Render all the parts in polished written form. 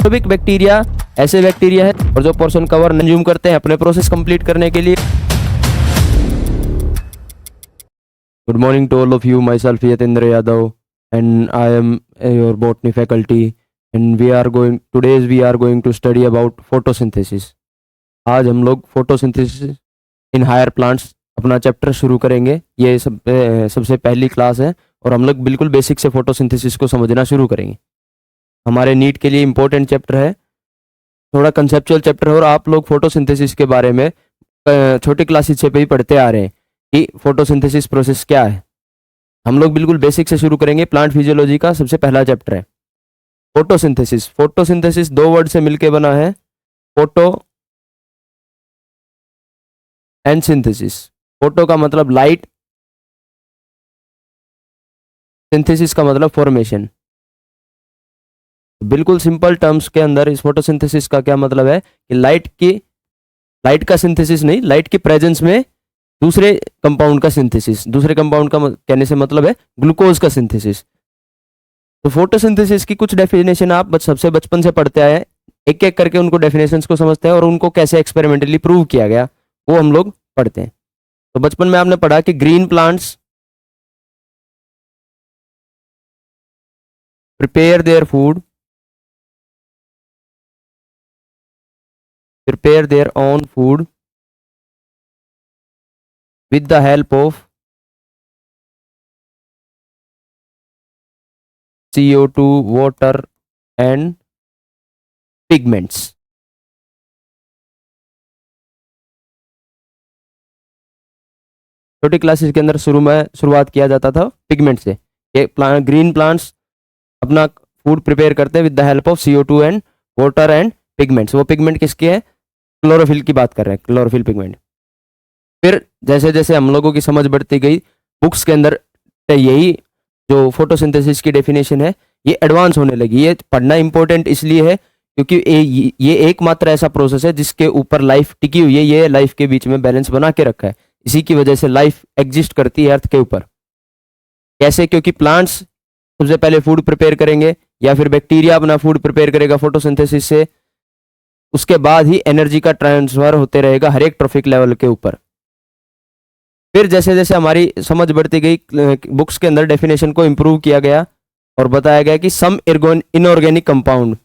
Anaerobic bacteria ऐसे bacteria है और जो पोर्शन कवर कंज्यूम करते हैं अपने प्रोसेस कंप्लीट करने के लिए। Good morning to all of you, myself Yatendra Yadav and I am your botany faculty and we are going to study about photosynthesis. आज हम लोग फोटोसिंथेसिस इन हायर प्लांट्स अपना चैप्टर शुरू करेंगे। ये सबसे पहली क्लास है और हम लोग बिल्कुल बेसिक से फोटोसिंथेसिस को समझना शुरू करेंगे। हमारे नीट के लिए इम्पोर्टेंट चैप्टर है, थोड़ा कंसेप्चुअल चैप्टर है और आप लोग फोटोसिंथेसिस के बारे में छोटी क्लासेस से भी पढ़ते आ रहे हैं कि फोटोसिंथेसिस प्रोसेस क्या है। हम लोग बिल्कुल बेसिक से शुरू करेंगे। प्लांट फिजियोलॉजी का सबसे पहला चैप्टर है फोटोसिंथेसिस। फोटोसिंथेसिस दो वर्ड से मिलकर बना है, फोटो एंड सिंथेसिस। फोटो का मतलब लाइट, सिंथेसिस का मतलब फॉर्मेशन। बिल्कुल सिंपल टर्म्स के अंदर इस फोटोसिंथेसिस का क्या मतलब है कि लाइट का सिंथेसिस नहीं, लाइट की प्रेजेंस में दूसरे कंपाउंड का सिंथेसिस। दूसरे कंपाउंड का कहने से मतलब है ग्लूकोज का सिंथेसिस। तो फोटोसिंथेसिस की कुछ डेफिनेशन आप सबसे बचपन से पढ़ते आए, एक एक करके उनको डेफिनेशंस को समझते हैं और उनको कैसे एक्सपेरिमेंटली प्रूव किया गया वो हम लोग पढ़ते हैं। तो बचपन में आपने पढ़ा कि green plants prepare their own food with the help of CO2, water and pigments। छोटी क्लासेस के अंदर शुरुआत किया जाता था पिगमेंट से। ये ग्रीन प्लांट्स अपना फूड प्रिपेयर करते हैं with the help of CO2 and water and pigments. वो पिगमेंट किसके हैं? क्लोरोफिल की बात कर रहे हैं, क्लोरोफिल पिगमेंट। फिर जैसे जैसे हम लोगों की समझ बढ़ती गई, बुक्स के अंदर यही जो फोटोसिंथेसिस की डेफिनेशन है ये एडवांस होने लगी। ये पढ़ना इंपॉर्टेंट इसलिए है क्योंकि ये एकमात्र ऐसा प्रोसेस है जिसके ऊपर लाइफ टिकी हुई है। ये लाइफ के बीच में बैलेंस बना के रखा है, इसी की वजह से लाइफ एग्जिस्ट करती है अर्थ के ऊपर। कैसे? क्योंकि प्लांट्स सबसे पहले फूड प्रिपेयर करेंगे या फिर बैक्टीरिया अपना फूड प्रिपेयर करेगा फोटोसिंथेसिस से, उसके बाद ही एनर्जी का ट्रांसफर होते रहेगा हर एक ट्रॉफिक लेवल के ऊपर। फिर जैसे जैसे हमारी समझ बढ़ती गई, बुक्स के अंदर डेफिनेशन को इंप्रूव किया गया और बताया गया कि some inorganic compound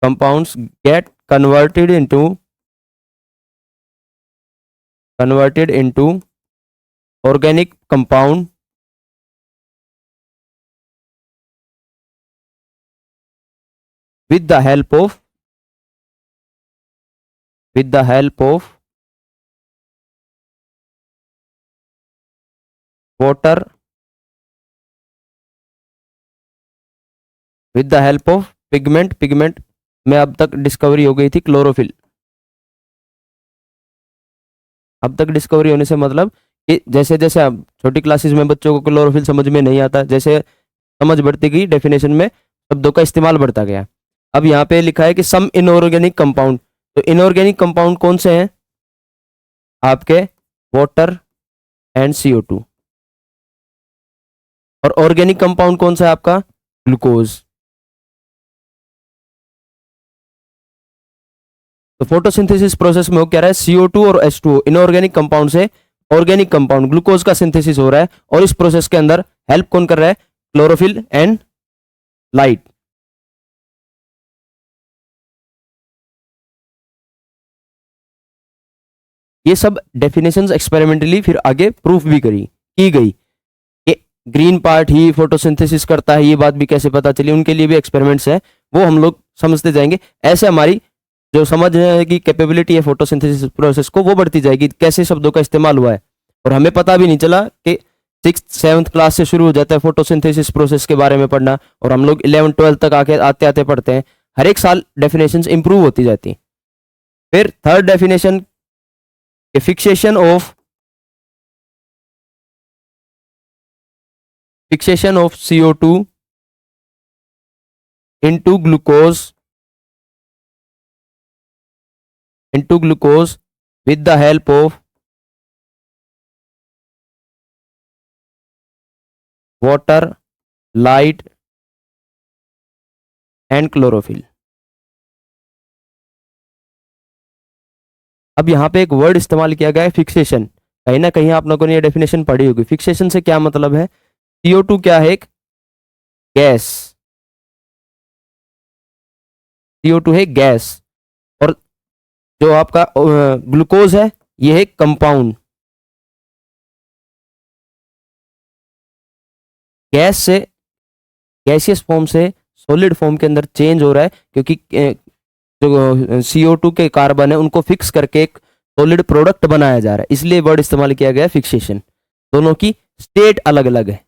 compounds get converted into organic compound with the help of water, with the help of pigment में अब तक डिस्कवरी हो गई थी क्लोरोफिल। अब तक डिस्कवरी होने से मतलब कि जैसे जैसे अब छोटी क्लासेस में बच्चों को क्लोरोफिल समझ में नहीं आता, जैसे समझ बढ़ती गई डेफिनेशन में शब्दों का इस्तेमाल बढ़ता गया। अब यहाँ पे लिखा है कि सम इनऑर्गेनिक कंपाउंड। तो इनऑर्गेनिक कंपाउंड कौन से हैं? आपके वाटर एंड CO2। और ऑर्गेनिक कंपाउंड कौन सा है आपका? ग्लूकोज। तो फोटोसिंथेसिस प्रोसेस में वो कह रहा है CO2 और H2O इनऑर्गेनिक कंपाउंड से ऑर्गेनिक कंपाउंड ग्लूकोज का सिंथेसिस हो रहा है और इस प्रोसेस के अंदर हेल्प कौन कर रहा है? Chlorophyll and light. ये सब डेफिनेशंस एक्सपेरिमेंटली फिर आगे प्रूफ भी की गई कि ग्रीन पार्ट ही फोटोसिंथेसिस करता है। ये बात भी कैसे पता चली, उनके लिए भी एक्सपेरिमेंट्स है, वो हम लोग समझते जाएंगे। ऐसे हमारी जो समझ की कैपेबिलिटी है फोटोसिंथेसिस प्रोसेस को वो बढ़ती जाएगी, कैसे शब्दों का इस्तेमाल हुआ है। और हमें पता भी नहीं चला कि 6th-7th क्लास से शुरू हो जाता है फोटोसिंथेसिस प्रोसेस के बारे में पढ़ना और हम लोग 11th-12th तक आते आते पढ़ते हैं। हर एक साल डेफिनेशंस इंप्रूव होती जाती। फिर third definition, fixation of CO2 into glucose with the help of water, light and chlorophyll. अब यहाँ पे एक वर्ड इस्तेमाल किया गया है फिक्सेशन। कहीं ना कहीं आप लोगों ने ये डेफिनेशन पढ़ी होगी। फिक्सेशन से क्या मतलब है? CO2 क्या है? एक गैस। CO2 है गैस, और जो आपका ग्लूकोज है ये है कंपाउंड। गैस से, गैसियस फॉर्म से सॉलिड फॉर्म के अंदर चेंज हो रहा है, क्योंकि जो CO2 के कार्बन है उनको फिक्स करके एक सॉलिड प्रोडक्ट बनाया जा रहा है, इसलिए वर्ड इस्तेमाल किया गया है फिक्सेशन। दोनों की स्टेट अलग अलग है।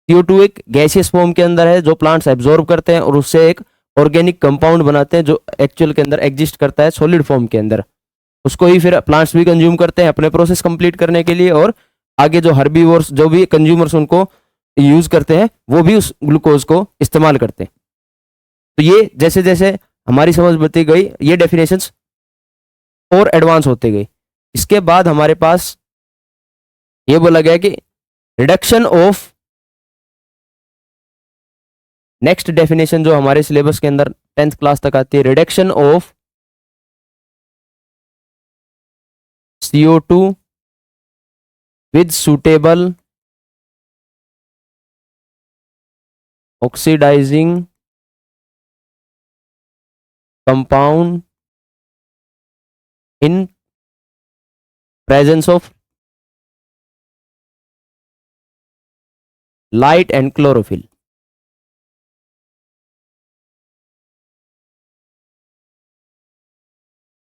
CO2 एक गैसियस फॉर्म के अंदर है जो प्लांट्स एब्जॉर्ब करते हैं और उससे एक ऑर्गेनिक कंपाउंड बनाते हैं जो एक्चुअल के अंदर एग्जिस्ट करता है सॉलिड फॉर्म के अंदर। उसको ही फिर प्लांट्स भी कंज्यूम करते हैं अपने प्रोसेस कंप्लीट करने के लिए, और आगे जो हर्बीवोर्स जो भी कंज्यूमर्स उनको यूज करते हैं वो भी उस ग्लूकोज को इस्तेमाल करते हैं। तो ये जैसे जैसे हमारी समझ बढ़ती गई, ये डेफिनेशंस और एडवांस होते गए। इसके बाद हमारे पास ये बोला गया कि रिडक्शन ऑफ, नेक्स्ट डेफिनेशन जो हमारे सिलेबस के अंदर 10th क्लास तक आती है, reduction of CO2 with suitable oxidizing compound in presence of light and chlorophyll।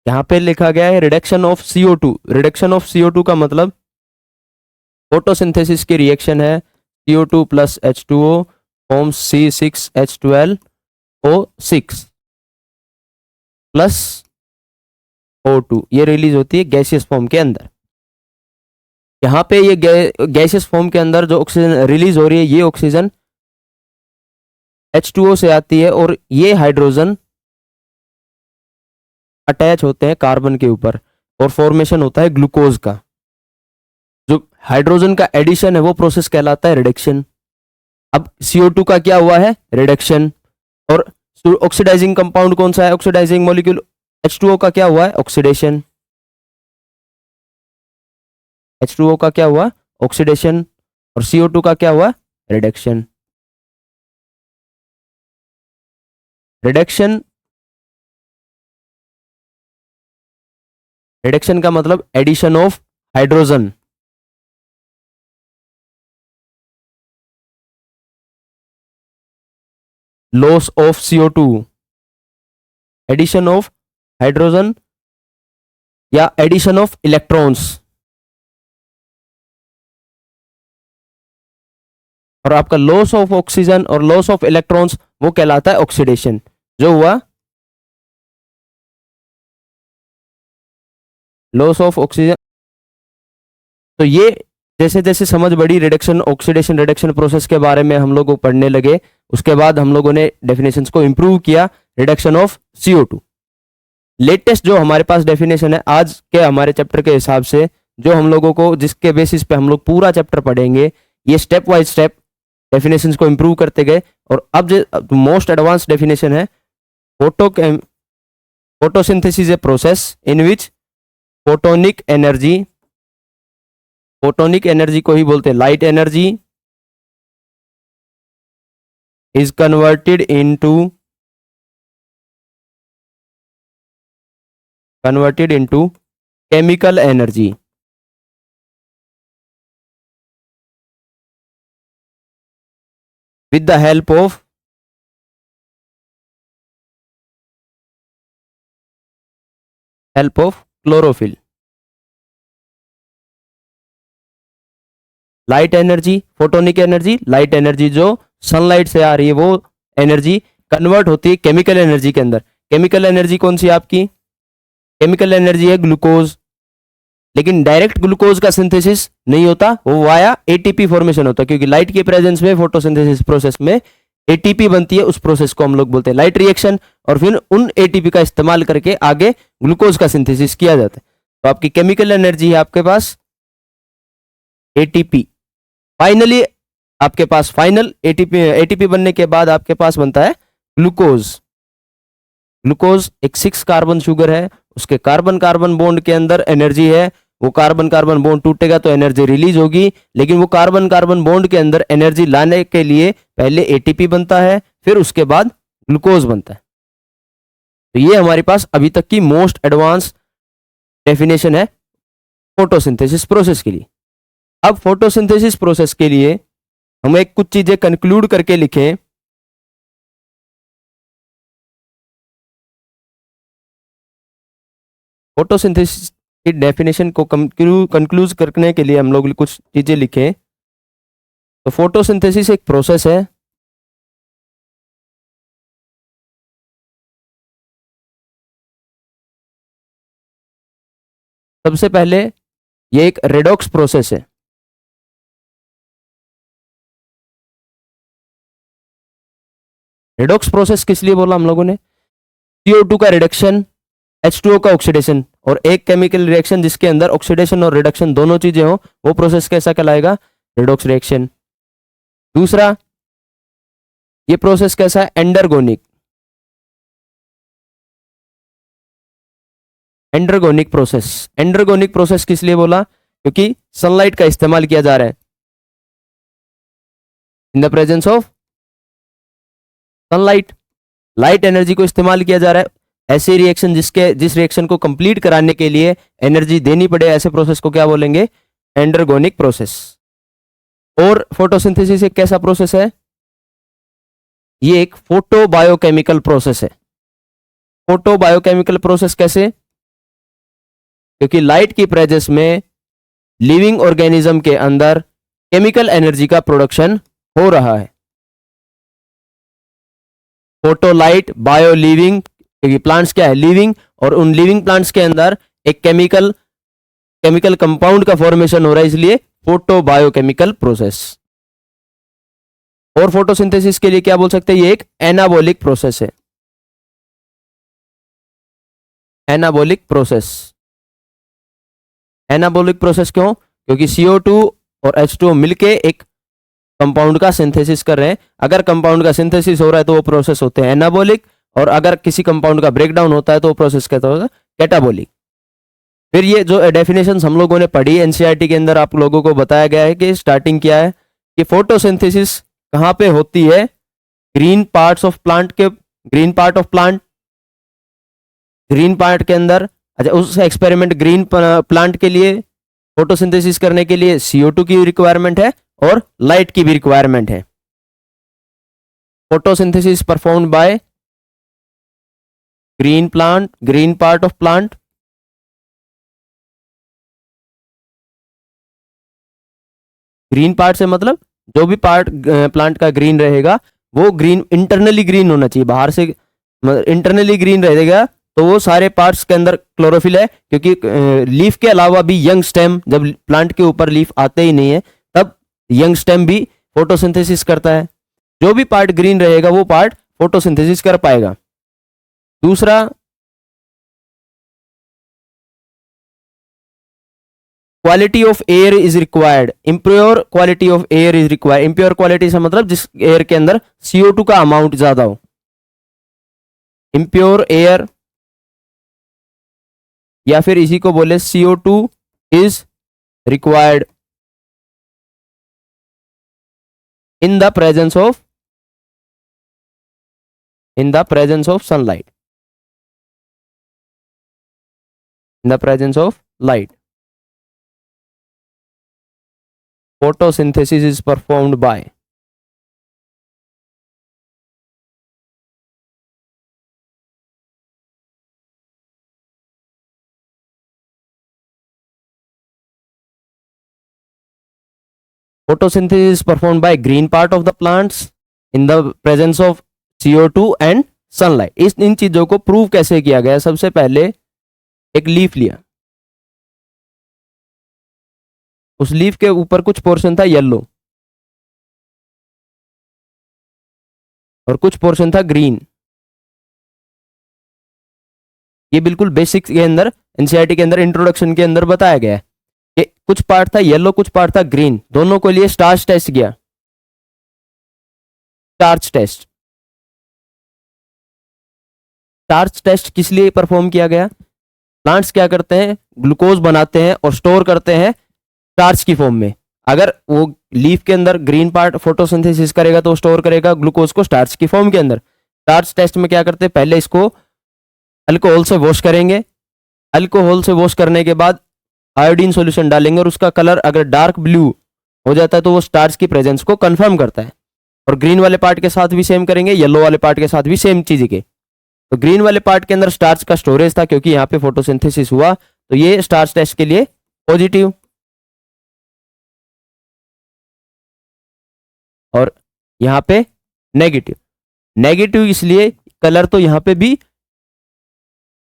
यहां पे लिखा गया है reduction of CO2। Reduction of CO2 का मतलब फोटोसिंथेसिस की रिएक्शन है, CO2 plus H2O forms C6H12O6 plus O2, ये रिलीज होती है गैसियस फॉर्म के अंदर। यहाँ पे ये गैसियस फॉर्म के अंदर जो ऑक्सीजन रिलीज हो रही है, ये ऑक्सीजन H2O से आती है, और ये हाइड्रोजन अटैच होते हैं कार्बन के ऊपर और फॉर्मेशन होता है ग्लूकोज का। जो हाइड्रोजन का एडिशन है वो प्रोसेस कहलाता है रिडक्शन। अब CO2 का क्या हुआ है? रिडक्शन। और ऑक्सीडाइजिंग कंपाउंड कौन सा है? ऑक्सीडाइजिंग मॉलिक्यूल H2O का क्या हुआ है? ऑक्सीडेशन। H2O का क्या हुआ? ऑक्सीडेशन। और CO2 का क्या हुआ? रिडक्शन। रिडक्शन, रिडक्शन का मतलब addition of hydrogen. Loss of CO2, addition of hydrogen या एडिशन ऑफ इलेक्ट्रॉन्स। और आपका लॉस ऑफ ऑक्सीजन और लॉस ऑफ इलेक्ट्रॉन्स वो कहलाता है ऑक्सीडेशन। जो हुआ लॉस ऑफ ऑक्सीजन। तो ये जैसे जैसे समझ बढ़ी रिडक्शन, ऑक्सीडेशन, रिडक्शन प्रोसेस के बारे में हम लोग पढ़ने लगे, उसके बाद हम लोगों ने डेफिनेशंस को इंप्रूव किया। रिडक्शन ऑफ CO2 लेटेस्ट जो हमारे पास डेफिनेशन है आज के हमारे चैप्टर के हिसाब से, जो हम लोगों को जिसके बेसिस पे हम लोग पूरा चैप्टर पढ़ेंगे, ये स्टेप बाय स्टेप डेफिनेशंस को इंप्रूव करते गए। और अब जो मोस्ट एडवांस डेफिनेशन है, photosynthesis a process in which photonic energy, photonic energy को ही बोलते हैं light energy, is converted into chemical energy. with the help of chlorophyll। Light energy, photonic energy, light energy जो सनलाइट से आ रही है वो energy convert होती है केमिकल एनर्जी के अंदर। केमिकल एनर्जी कौन सी आपकी? केमिकल एनर्जी है ग्लूकोज, लेकिन डायरेक्ट ग्लूकोज का सिंथेसिस नहीं होता, वो वाया ATP फॉर्मेशन होता है, क्योंकि लाइट के प्रेजेंस में फोटोसिंथेसिस प्रोसेस में ATP बनती है। उस प्रोसेस को हम लोग बोलते हैं लाइट रिएक्शन, और फिर उन ATP का इस्तेमाल करके आगे ग्लूकोज का सिंथेसिस किया जाता है। तो आपकी केमिकल एनर्जी है आपके पास ATP। फाइनली आपके पास फाइनल एटीपी एटीपी बनने के बाद आपके पास बनता है ग्लूकोज। ग्लूकोज एक 6 कार्बन शुगर है, उसके कार्बन कार्बन बॉन्ड के अंदर एनर्जी है, वो कार्बन कार्बन बॉन्ड टूटेगा तो एनर्जी रिलीज होगी, लेकिन वो कार्बन कार्बन बॉन्ड के अंदर एनर्जी लाने के लिए पहले एटीपी बनता है, फिर उसके बाद ग्लूकोज बनता है। तो ये हमारे पास अभी तक की मोस्ट एडवांस डेफिनेशन है फोटोसिंथेसिस प्रोसेस के लिए। अब फोटोसिंथेसिस प्रोसेस के लिए हम एक कुछ चीजें कंक्लूड करके लिखें। फोटोसिंथेसिस की डेफिनेशन को कंक्लूज करने के लिए हम लोग कुछ चीजें लिखें। तो फोटोसिंथेसिस एक प्रोसेस है सबसे पहले ये एक रेडॉक्स प्रोसेस है। रेडॉक्स प्रोसेस किस लिए बोला हम लोगों ने? CO2 का रिडक्शन, H2O का ऑक्सीडेशन, और एक केमिकल रिएक्शन जिसके अंदर ऑक्सीडेशन और रिडक्शन दोनों चीजें हो, वो प्रोसेस कैसा कहलाएगा? Redox reaction. दूसरा, ये प्रोसेस कैसा है? Endergonic. Endergonic process. Endergonic process किस लिए बोला? क्योंकि सनलाइट का इस्तेमाल किया जा रहा है। In the presence of sunlight, light energy को इस्तेमाल किया जा रहा है। ऐसे रिएक्शन जिस रिएक्शन को कंप्लीट कराने के लिए एनर्जी देनी पड़े, ऐसे प्रोसेस को क्या बोलेंगे? Endergonic process. और फोटोसिंथेसिस एक कैसा प्रोसेस है? ये एक फोटोबायोकेमिकल प्रोसेस है। फोटोबायोकेमिकल प्रोसेस कैसे? क्योंकि लाइट की प्रेजेंस में लिविंग ऑर्गेनिज्म के अंदर केमिकल एनर्जी का प्रोडक्शन हो रहा है। फोटोलाइट, बायो लिविंग, क्योंकि प्लांट्स क्या है? लिविंग, और उन लिविंग प्लांट्स के अंदर एक केमिकल कंपाउंड का फॉर्मेशन हो रहा है, इसलिए फोटोबायोकेमिकल प्रोसेस। और फोटोसिंथेसिस के लिए क्या बोल सकते हैं? ये एक एनाबॉलिक प्रोसेस है। Anabolic process. एनाबॉलिक प्रोसेस क्यों? क्योंकि CO2 और H2O मिलके एक कंपाउंड का सिंथेसिस कर रहे हैं। अगर कंपाउंड का सिंथेसिस हो रहा है तो वो प्रोसेस होते हैं एनाबॉलिक, और अगर किसी कंपाउंड का ब्रेकडाउन होता है तो वो प्रोसेस कहता है कैटाबॉलिक। फिर ये जो डेफिनेशंस हम लोगों ने पढ़ी एनसीईआरटी के अंदर, आप लोगों को बताया गया है कि स्टार्टिंग क्या है कि फोटोसिंथेसिस कहाँ पे होती है? ग्रीन पार्ट्स ऑफ प्लांट के, green part of plant, green part के अंदर। अच्छा, उस एक्सपेरिमेंट ग्रीन प्लांट के लिए फोटोसिंथेसिस करने के लिए CO2 की रिक्वायरमेंट है और लाइट की भी रिक्वायरमेंट है। Photosynthesis performed by green plant, green part of plant, green part से मतलब जो भी पार्ट प्लांट का ग्रीन रहेगा वो ग्रीन, इंटरनली ग्रीन होना चाहिए। बाहर से इंटरनली ग्रीन रहेगा तो वो सारे पार्ट्स के अंदर क्लोरोफिल है, क्योंकि लीफ के अलावा भी यंग स्टेम, जब प्लांट के ऊपर लीफ आते ही नहीं है तब यंग स्टेम भी फोटोसिंथेसिस करता है। जो भी पार्ट ग्रीन रहेगा वो पार्ट फोटोसिंथेसिस कर पाएगा। दूसरा, quality of air is required, impure quality of air is required. Impure quality से मतलब जिस एयर के अंदर CO2 का अमाउंट ज्यादा हो। इम्प्योर एयर, या फिर इसी को बोले CO2 is required in the presence of sunlight, in the presence of light. Photosynthesis is performed by green part of the plants in the presence of CO2 and sunlight. इन चीजों को prove कैसे किया गया? सबसे पहले एक लीफ लिया, उस लीफ के ऊपर कुछ पोर्शन था येलो और कुछ पोर्शन था ग्रीन। ये बिल्कुल बेसिक के अंदर, एनसीईआरटी के अंदर इंट्रोडक्शन के अंदर बताया गया है कि कुछ पार्ट था येलो, कुछ पार्ट था ग्रीन। दोनों को लिए स्टार्च टेस्ट किया। Starch test. स्टार्च टेस्ट किस लिए परफॉर्म किया गया? प्लांट्स क्या करते हैं, ग्लूकोज बनाते हैं और स्टोर करते हैं स्टार्च की फॉर्म में। अगर वो लीफ के अंदर ग्रीन पार्ट फोटोसिंथेसिस करेगा तो स्टोर करेगा ग्लूकोज को स्टार्च की फॉर्म के अंदर। स्टार्च टेस्ट में क्या करते हैं, पहले इसको अल्कोहल से वॉश करेंगे। अल्कोहल से वॉश करने के बाद आयोडीन सॉल्यूशन डालेंगे और उसका कलर अगर डार्क ब्लू हो जाता है तो वो स्टार्च की प्रेजेंस को कंफर्म करता है। और ग्रीन वाले पार्ट के साथ भी सेम करेंगे, येलो वाले पार्ट के साथ भी सेम चीज के। तो ग्रीन वाले पार्ट के अंदर स्टार्च का स्टोरेज था क्योंकि यहाँ पे फोटोसिंथेसिस हुआ, तो ये स्टार्च टेस्ट के लिए पॉजिटिव। और यहाँ पे नेगेटिव। नेगेटिव इसलिए कलर तो यहाँ पे भी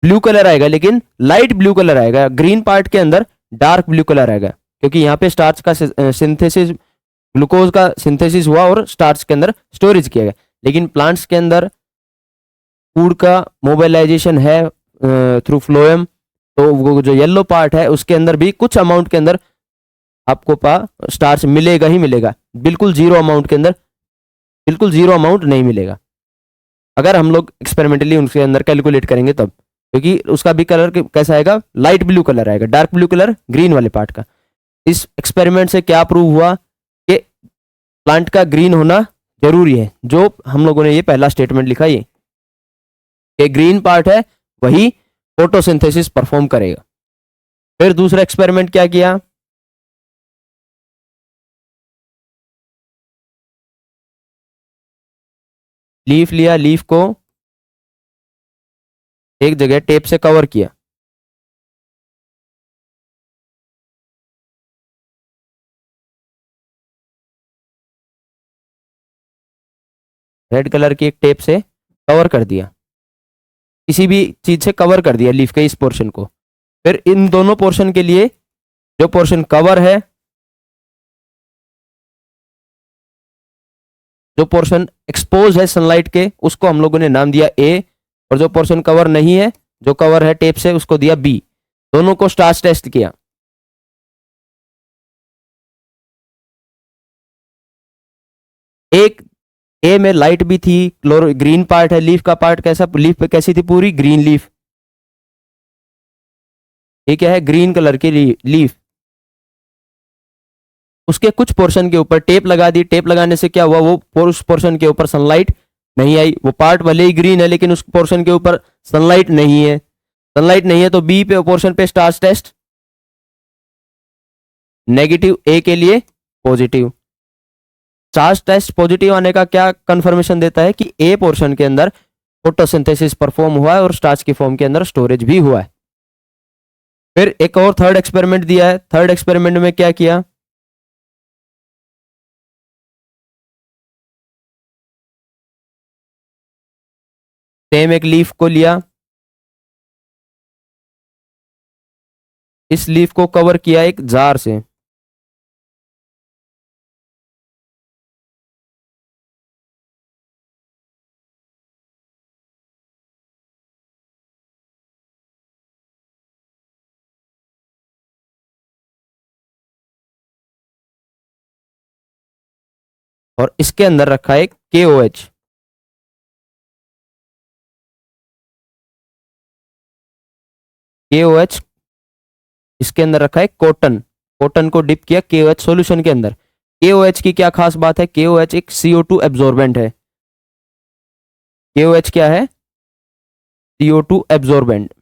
ब्लू कलर आएगा लेकिन लाइट ब्लू कलर आएगा, ग्रीन पार्ट के अंदर डार्क ब्लू कलर आएगा क्योंकि यहाँ पे स्टार्च का सिंथेसिस, ग्लूकोज का सिंथेसिस हुआ और स्टार्च के अंदर स्टोरेज किया गया। लेकिन प्लांट्स के अंदर फूड का मोबाइलाइजेशन है थ्रू फ्लोएम, तो वो जो येलो पार्ट है उसके अंदर भी कुछ अमाउंट के अंदर आपको स्टार्च मिलेगा ही मिलेगा। बिल्कुल जीरो अमाउंट के अंदर बिल्कुल जीरो अमाउंट नहीं मिलेगा अगर हम लोग एक्सपेरिमेंटली उनके अंदर कैलकुलेट करेंगे तब, क्योंकि उसका भी कलर कैसा आएगा, लाइट ब्लू कलर आएगा, डार्क ब्लू कलर ग्रीन वाले पार्ट का। इस एक्सपेरिमेंट से क्या प्रूव हुआ कि प्लांट का ग्रीन होना जरूरी है। जो हम लोगों ने ये पहला स्टेटमेंट लिखा, ये कि ग्रीन पार्ट है वही फोटोसिंथेसिस परफॉर्म करेगा। फिर दूसरा एक्सपेरिमेंट क्या किया, लीफ लिया, लीफ को एक जगह टेप से कवर किया। रेड कलर की एक टेप से कवर कर दिया, किसी भी चीज से कवर कर दिया लीफ के इस पोर्शन को। फिर इन दोनों पोर्शन के लिए जो पोर्शन कवर है, जो पोर्शन एक्सपोज है सनलाइट के, उसको हम लोगों ने नाम दिया ए, और जो पोर्शन कवर नहीं है, जो कवर है टेप से, उसको दिया बी। दोनों को स्टार्च टेस्ट किया। एक ए में लाइट भी थी, ग्रीन पार्ट है, लीफ का पार्ट कैसा, लीफ पे कैसी थी, पूरी ग्रीन लीफ। ये क्या है, ग्रीन कलर की लीफ। उसके कुछ पोर्शन के ऊपर टेप लगा दी। टेप लगाने से क्या हुआ, वो उस पोर्शन के ऊपर सनलाइट नहीं आई। वो पार्ट भले ही ग्रीन है लेकिन उस पोर्शन के ऊपर सनलाइट नहीं है। सनलाइट नहीं है तो बी पे पोर्शन पे स्टार्च टेस्ट नेगेटिव, ए के लिए पॉजिटिव। स्टार्च टेस्ट पॉजिटिव आने का क्या कंफर्मेशन देता है कि ए पोर्शन के अंदर फोटोसिंथेसिस परफॉर्म हुआ है और स्टार्च की फॉर्म के अंदर स्टोरेज भी हुआ है। फिर एक और थर्ड एक्सपेरिमेंट दिया है। थर्ड एक्सपेरिमेंट में क्या किया, सेम एक लीफ को लिया, इस लीफ को कवर किया एक जार से। और इसके अंदर रखा है KOH। KOH इसके अंदर रखा है कॉटन। कॉटन को डिप किया KOH सॉल्यूशन के अंदर। KOH की क्या खास बात है, KOH एक CO2 एब्जॉर्बेंट है। KOH क्या है, CO2 एब्जॉर्बेंट।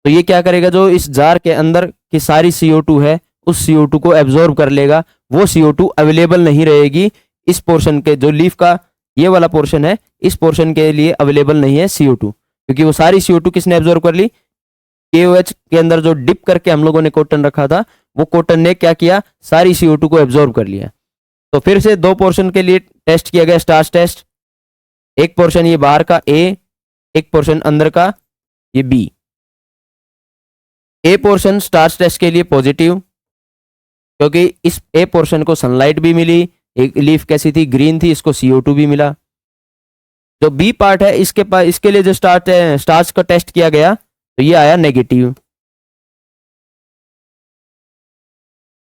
तो ये क्या करेगा, जो इस जार के अंदर की सारी CO2 है उस CO2 को एब्जॉर्ब कर लेगा। वो CO2 अवेलेबल नहीं रहेगी इस पोर्शन के, जो लीफ का ये वाला पोर्शन है, इस पोर्शन के लिए अवेलेबल नहीं है CO2, क्योंकि वो सारी CO2 किसने एब्जॉर्ब कर ली, KOH के अंदर जो डिप करके हम लोगों ने कॉटन रखा था, वो कॉटन ने क्या किया, सारी CO2 को एब्जॉर्ब कर लिया। तो फिर से दो पोर्शन के लिए टेस्ट किया गया स्टार्च टेस्ट। एक पोर्शन ये बाहर का A, एक पोर्शन अंदर का ये B। A portion starch test के लिए पॉजिटिव, क्योंकि इस ए पोर्शन को सनलाइट भी मिली, एक लीफ कैसी थी, ग्रीन थी, इसको CO2 भी मिला। जो बी पार्ट है इसके पास, इसके लिए जो स्टार्च का टेस्ट किया गया तो ये आया नेगेटिव।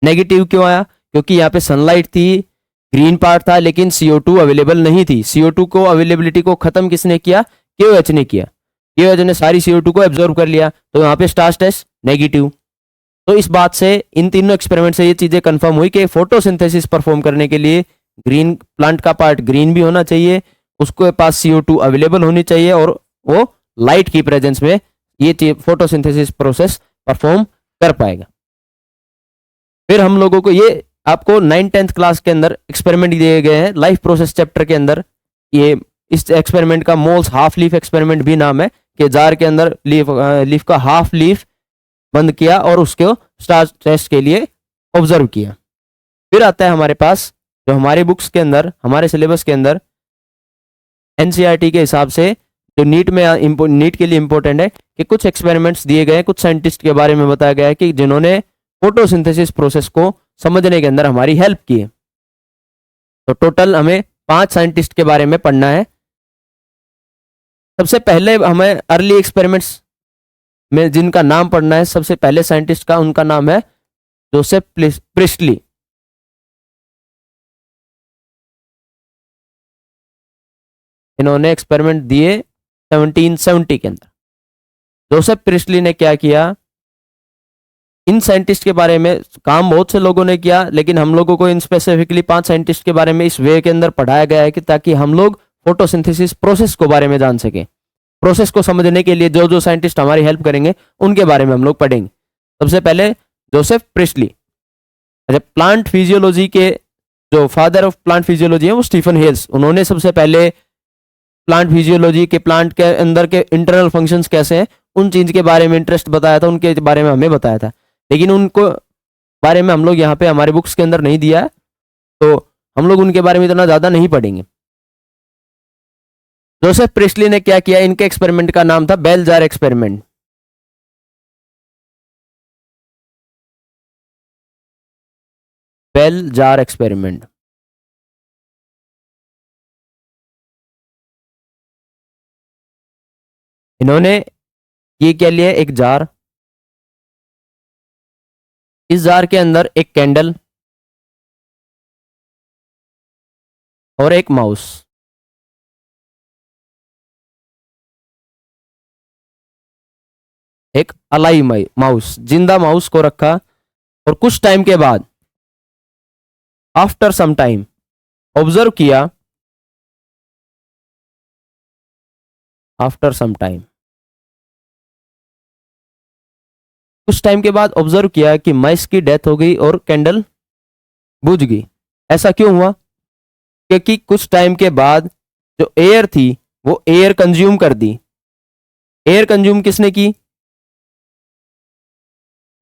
नेगेटिव क्यों आया, क्योंकि यहाँ पे सनलाइट थी, ग्रीन पार्ट था, लेकिन CO2 अवेलेबल नहीं थी। CO2 को अवेलेबिलिटी को खत्म किसने किया? KOH ने किया। KOH ने सारी CO2 को एब्जॉर्ब कर लिया, तो यहाँ पे स्टार्च टेस्ट नेगेटिव। तो इस बात से, इन तीनों एक्सपेरिमेंट से ये चीजें कंफर्म हुई कि फोटोसिंथेसिस परफॉर्म करने के लिए ग्रीन प्लांट का पार्ट ग्रीन भी होना चाहिए, उसके पास CO2 अवेलेबल होनी चाहिए, और वो लाइट की प्रेजेंस में ये फोटोसिंथेसिस प्रोसेस परफॉर्म कर पाएगा। फिर हम लोगों को ये आपको 9th-10th क्लास के अंदर एक्सपेरिमेंट दिए गए हैं लाइफ प्रोसेस चैप्टर के अंदर। ये इस एक्सपेरिमेंट का मोल्स हाफ लीफ एक्सपेरिमेंट भी नाम है, कि जार के अंदर लीफ का हाफ लीफ बंद किया और उसको स्टार्च टेस्ट के लिए ऑब्जर्व किया। फिर आता है हमारे पास, जो हमारे बुक्स के अंदर, हमारे सिलेबस के अंदर NCERT के हिसाब से, जो नीट के लिए इंपॉर्टेंट है, कि कुछ एक्सपेरिमेंट्स दिए गए, कुछ साइंटिस्ट के बारे में बताया गया है कि जिन्होंने फोटोसिंथेसिस प्रोसेस को समझने के अंदर हमारी हेल्प की है। तो टोटल हमें 5 साइंटिस्ट के बारे में पढ़ना है। सबसे पहले हमें अर्ली एक्सपेरिमेंट्स में जिनका नाम पढ़ना है, सबसे पहले साइंटिस्ट का, उनका नाम है जोसेफ प्रिस्टली। इन्होंने एक्सपेरिमेंट दिए 1770 के अंदर। जोसेफ प्रिस्टली ने क्या किया? इन साइंटिस्ट के बारे में काम बहुत से लोगों ने किया, लेकिन हम लोगों को इन स्पेसिफिकली 5 साइंटिस्ट के बारे में इस वे के अंदर पढ़ाया गया है कि ताकि हम लोग फोटोसिंथेसिस प्रोसेस को बारे में जान सकें। प्रोसेस को समझने के लिए जो जो साइंटिस्ट हमारी हेल्प करेंगे उनके बारे में हम लोग पढ़ेंगे। सबसे पहले जोसेफ प्रिस्टली। अच्छा, प्लांट फिजियोलॉजी के जो फादर ऑफ प्लांट फिजियोलॉजी है वो स्टीफन हेल्स। उन्होंने सबसे पहले प्लांट फिजियोलॉजी के, प्लांट के अंदर के इंटरनल फंक्शंस कैसे हैं, उन चीज के बारे में इंटरेस्ट बताया था, उनके बारे में हमें बताया था, लेकिन उनको बारे में हम लोग यहाँ पे हमारे बुक्स के अंदर नहीं दिया है, तो हम लोग उनके बारे में इतना ज्यादा नहीं पढ़ेंगे। जोसेफ प्रिस्टली ने क्या किया? इनके एक्सपेरिमेंट का नाम था bell jar experiment. Bell jar experiment. इन्होंने ये क्या लिया? एक जार, इस जार के अंदर एक कैंडल और एक माउस। एक अलाइव माउस, जिंदा माउस को रखा, और कुछ टाइम के बाद, आफ्टर सम टाइम, ऑब्जर्व किया। आफ्टर सम टाइम, कुछ टाइम के बाद ऑब्जर्व किया कि माइस की डेथ हो गई और कैंडल बुझ गई। ऐसा क्यों हुआ? क्योंकि कुछ टाइम के बाद जो एयर थी वो एयर कंज्यूम कर दी। एयर कंज्यूम किसने की?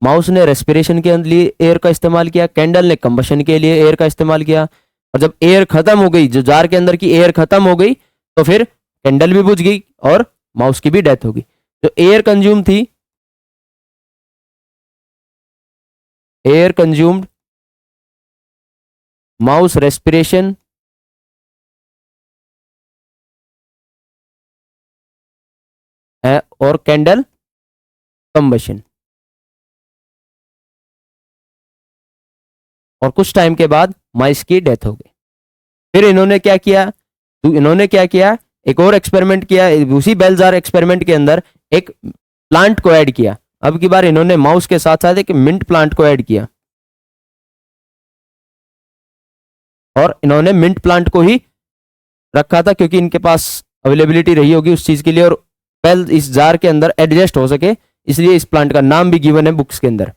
माउस ने रेस्पिरेशन के लिए एयर का इस्तेमाल किया, कैंडल ने कंबशन के लिए एयर का इस्तेमाल किया, और जब एयर खत्म हो गई, जो जार के अंदर की एयर खत्म हो गई, तो फिर कैंडल भी बुझ गई और माउस की भी डेथ हो गई। जो एयर कंज्यूम थी, एयर कंज्यूम्ड, माउस रेस्पिरेशन, और कैंडल कंबशन। और कुछ टाइम के बाद माइस की डेथ हो गई। फिर इन्होंने क्या किया? एक और एक्सपेरिमेंट किया। उसी बेल जार एक्सपेरिमेंट के अंदर एक प्लांट को ऐड किया। अब की बार इन्होंने माउस के साथ साथ एक मिंट प्लांट को ऐड किया, और इन्होंने मिंट प्लांट को ही रखा था क्योंकि इनके पास अवेलेबिलिटी रही होगी उस चीज के लिए, और बेल इस जार के अंदर एडजस्ट हो सके, इसलिए इस प्लांट का नाम भी गिवन है बुक्स के अंदर।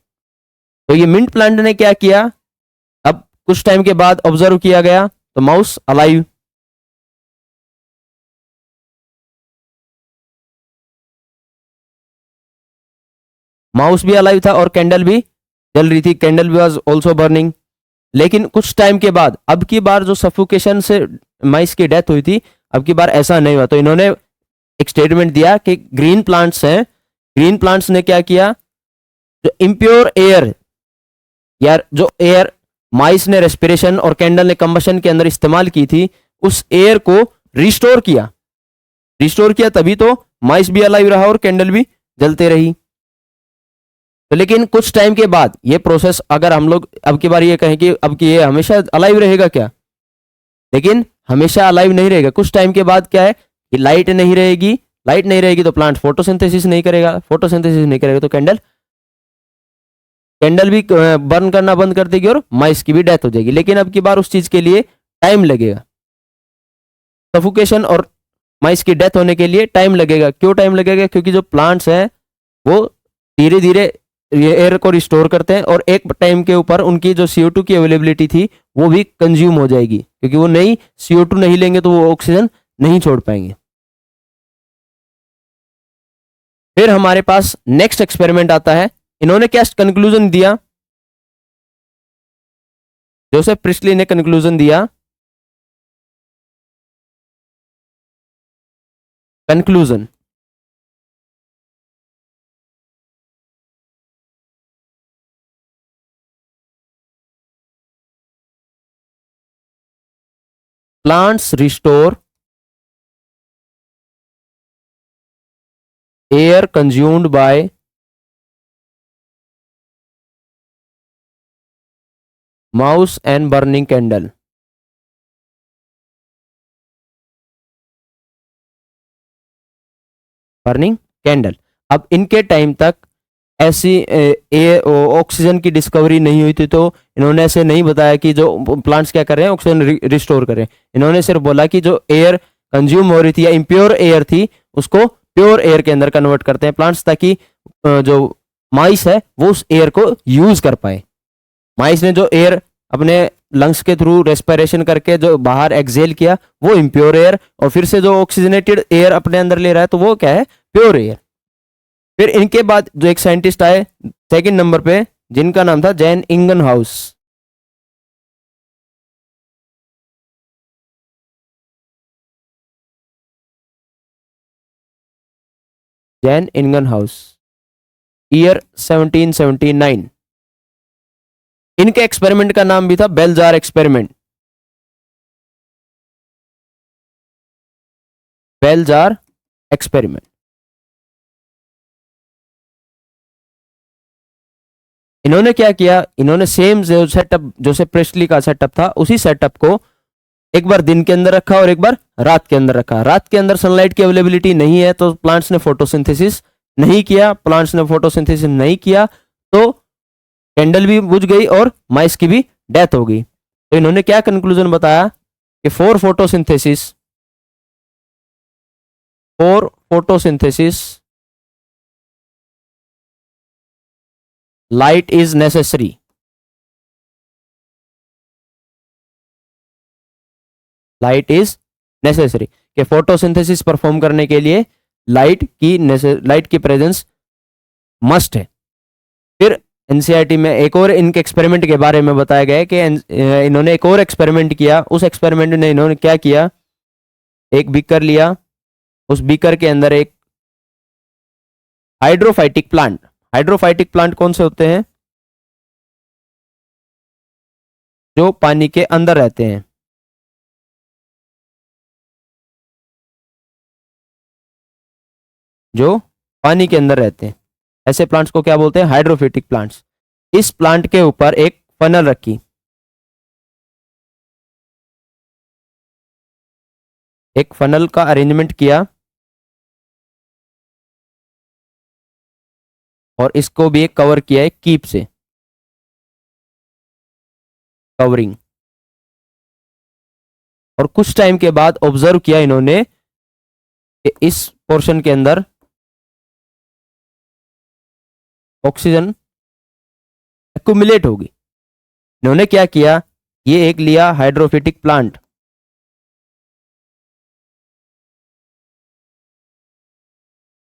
तो ये मिंट प्लांट ने क्या किया? अब कुछ टाइम के बाद ऑब्जर्व किया गया तो माउस अलाइव, माउस भी अलाइव था और कैंडल भी जल रही थी, कैंडल वाज आल्सो बर्निंग। लेकिन कुछ टाइम के बाद, अब की बार जो सफोकेशन से माइस की डेथ हुई थी, अब की बार ऐसा नहीं हुआ। तो इन्होंने एक स्टेटमेंट दिया कि ग्रीन प्लांट्स हैं, ग्रीन प्लांट्स ने क्या किया? जो इम्प्योर एयर, यार जो एयर माइस ने रेस्पिरेशन और कैंडल ने कंबशन के अंदर इस्तेमाल की थी, उस एयर को रिस्टोर किया। रिस्टोर किया तभी तो माइस भी अलाइव रहा और कैंडल भी जलते रही। तो लेकिन कुछ टाइम के बाद ये प्रोसेस, अगर हम लोग अब की बार ये कहें कि अब कि ये हमेशा अलाइव रहेगा क्या, लेकिन हमेशा अलाइव नहीं रहेगा। कुछ टाइम के बाद क्या है कि लाइट नहीं रहेगी, लाइट नहीं रहेगी तो प्लांट फोटोसिंथेसिस नहीं करेगा, फोटोसिंथेसिस नहीं करेगा तो कैंडल कैंडल भी बर्न करना बंद कर देगी और माइस की भी डेथ हो जाएगी। लेकिन अब की बार उस चीज के लिए टाइम लगेगा, सफोकेशन और माइस की डेथ होने के लिए टाइम लगेगा। क्यों टाइम लगेगा? क्योंकि जो प्लांट्स हैं वो धीरे धीरे एयर को रिस्टोर करते हैं और एक टाइम के ऊपर उनकी जो CO2 की अवेलेबिलिटी थी वो भी कंज्यूम हो जाएगी, क्योंकि वो नई CO2 नहीं लेंगे तो वो ऑक्सीजन नहीं छोड़ पाएंगे। फिर हमारे पास नेक्स्ट एक्सपेरिमेंट आता है। इन्होंने क्या कंक्लूजन दिया? जोसेफ प्रिस्टली ने कंक्लूजन दिया, conclusion plants restore air consumed by mouse and burning candle। Burning candle. अब इनके टाइम तक ऐसी ऑक्सीजन की डिस्कवरी नहीं हुई थी, तो इन्होंने ऐसे नहीं बताया कि जो प्लांट्स क्या कर रहे हैं ऑक्सीजन रिस्टोर कर रहे हैं। इन्होंने सिर्फ बोला कि जो एयर कंज्यूम हो रही थी या इम्प्योर एयर थी उसको प्योर एयर के अंदर कन्वर्ट करते हैं प्लांट्स, ताकि जो माइस है वो उस एयर को यूज कर पाए। माइस ने जो एयर अपने लंग्स के थ्रू रेस्पिरेशन करके जो बाहर एक्सेल किया वो इम्प्योर एयर, और फिर से जो ऑक्सीजनेटेड एयर अपने अंदर ले रहा है तो वो क्या है? Pure air. फिर इनके बाद जो एक साइंटिस्ट आए सेकंड नंबर पे, जिनका नाम था Jan Ingenhousz. Jan Ingenhousz, year 1779। इनके एक्सपेरिमेंट का नाम भी था bell jar experiment. Bell jar experiment. इन्होंने क्या किया? इन्होंने सेम जो सेटअप, जोसेफ प्रेस्टली का सेटअप था, उसी सेटअप को एक बार दिन के अंदर रखा और एक बार रात के अंदर रखा। रात के अंदर सनलाइट की अवेलेबिलिटी नहीं है तो प्लांट्स ने फोटोसिंथेसिस नहीं किया। प्लांट्स ने फोटोसिंथेसिस नहीं किया तो कैंडल भी बुझ गई और माइस की भी डेथ हो गई। तो इन्होंने क्या कंक्लूजन बताया कि for photosynthesis light is necessary. Light is necessary कि फोटोसिंथेसिस परफॉर्म करने के लिए लाइट की प्रेजेंस मस्ट है। फिर एनसीईआरटी में एक और इनके एक्सपेरिमेंट के बारे में बताया गया है कि इन्होंने एक और एक्सपेरिमेंट किया। उस एक्सपेरिमेंट में इन्होंने क्या किया? एक बीकर लिया, उस बीकर के अंदर एक हाइड्रोफाइटिक प्लांट। हाइड्रोफाइटिक प्लांट कौन से होते हैं? जो पानी के अंदर रहते हैं। जो पानी के अंदर रहते हैं, ऐसे प्लांट्स को क्या बोलते हैं? Hydrophytic plants. इस प्लांट के ऊपर एक फनल रखी, एक फनल का अरेंजमेंट किया और इसको भी एक कवर किया है कीप से, कवरिंग। और कुछ टाइम के बाद ऑब्जर्व किया इन्होंने कि इस पोर्शन के अंदर ऑक्सीजन एक्यूमुलेट होगी। इन्होंने क्या किया? ये एक लिया हाइड्रोफिटिक प्लांट,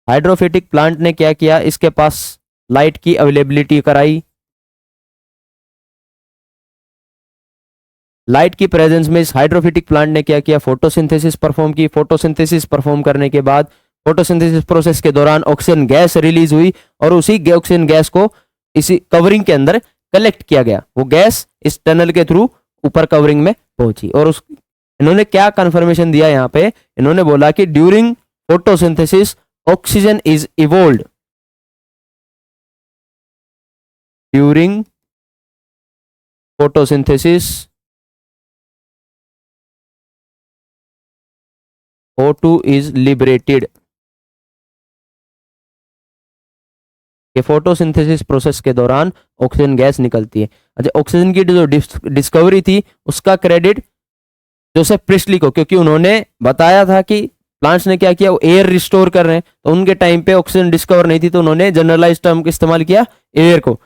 हाइड्रोफिटिक प्लांट ने क्या किया? इसके पास लाइट की अवेलेबिलिटी कराई। लाइट की प्रेजेंस में इस हाइड्रोफिटिक प्लांट ने क्या किया? फोटोसिंथेसिस परफॉर्म की। फोटोसिंथेसिस परफॉर्म करने के बाद फोटोसिंथेसिस प्रोसेस के दौरान ऑक्सीजन गैस रिलीज हुई और उसी ऑक्सीजन गैस को इसी कवरिंग के अंदर कलेक्ट किया गया। वो गैस इस टनल के थ्रू ऊपर कवरिंग में पहुंची और उस इन्होंने क्या कंफर्मेशन दिया यहां पे? इन्होंने बोला कि during photosynthesis oxygen is evolved. During photosynthesis O2 is liberated। कि फोटोसिंथेसिस प्रोसेस के दौरान ऑक्सीजन गैस निकलती है। अच्छा, ऑक्सीजन की जो डिस्कवरी थी उसका क्रेडिट जोसेफ प्रिस्टली को, क्योंकि उन्होंने बताया था कि प्लांट्स ने क्या किया, वो एयर रिस्टोर कर रहे हैं, तो उनके टाइम पे ऑक्सीजन डिस्कवर नहीं थी, तो उन्होंने जनरलाइज टर्म का इस्तेमाल किया एयर को।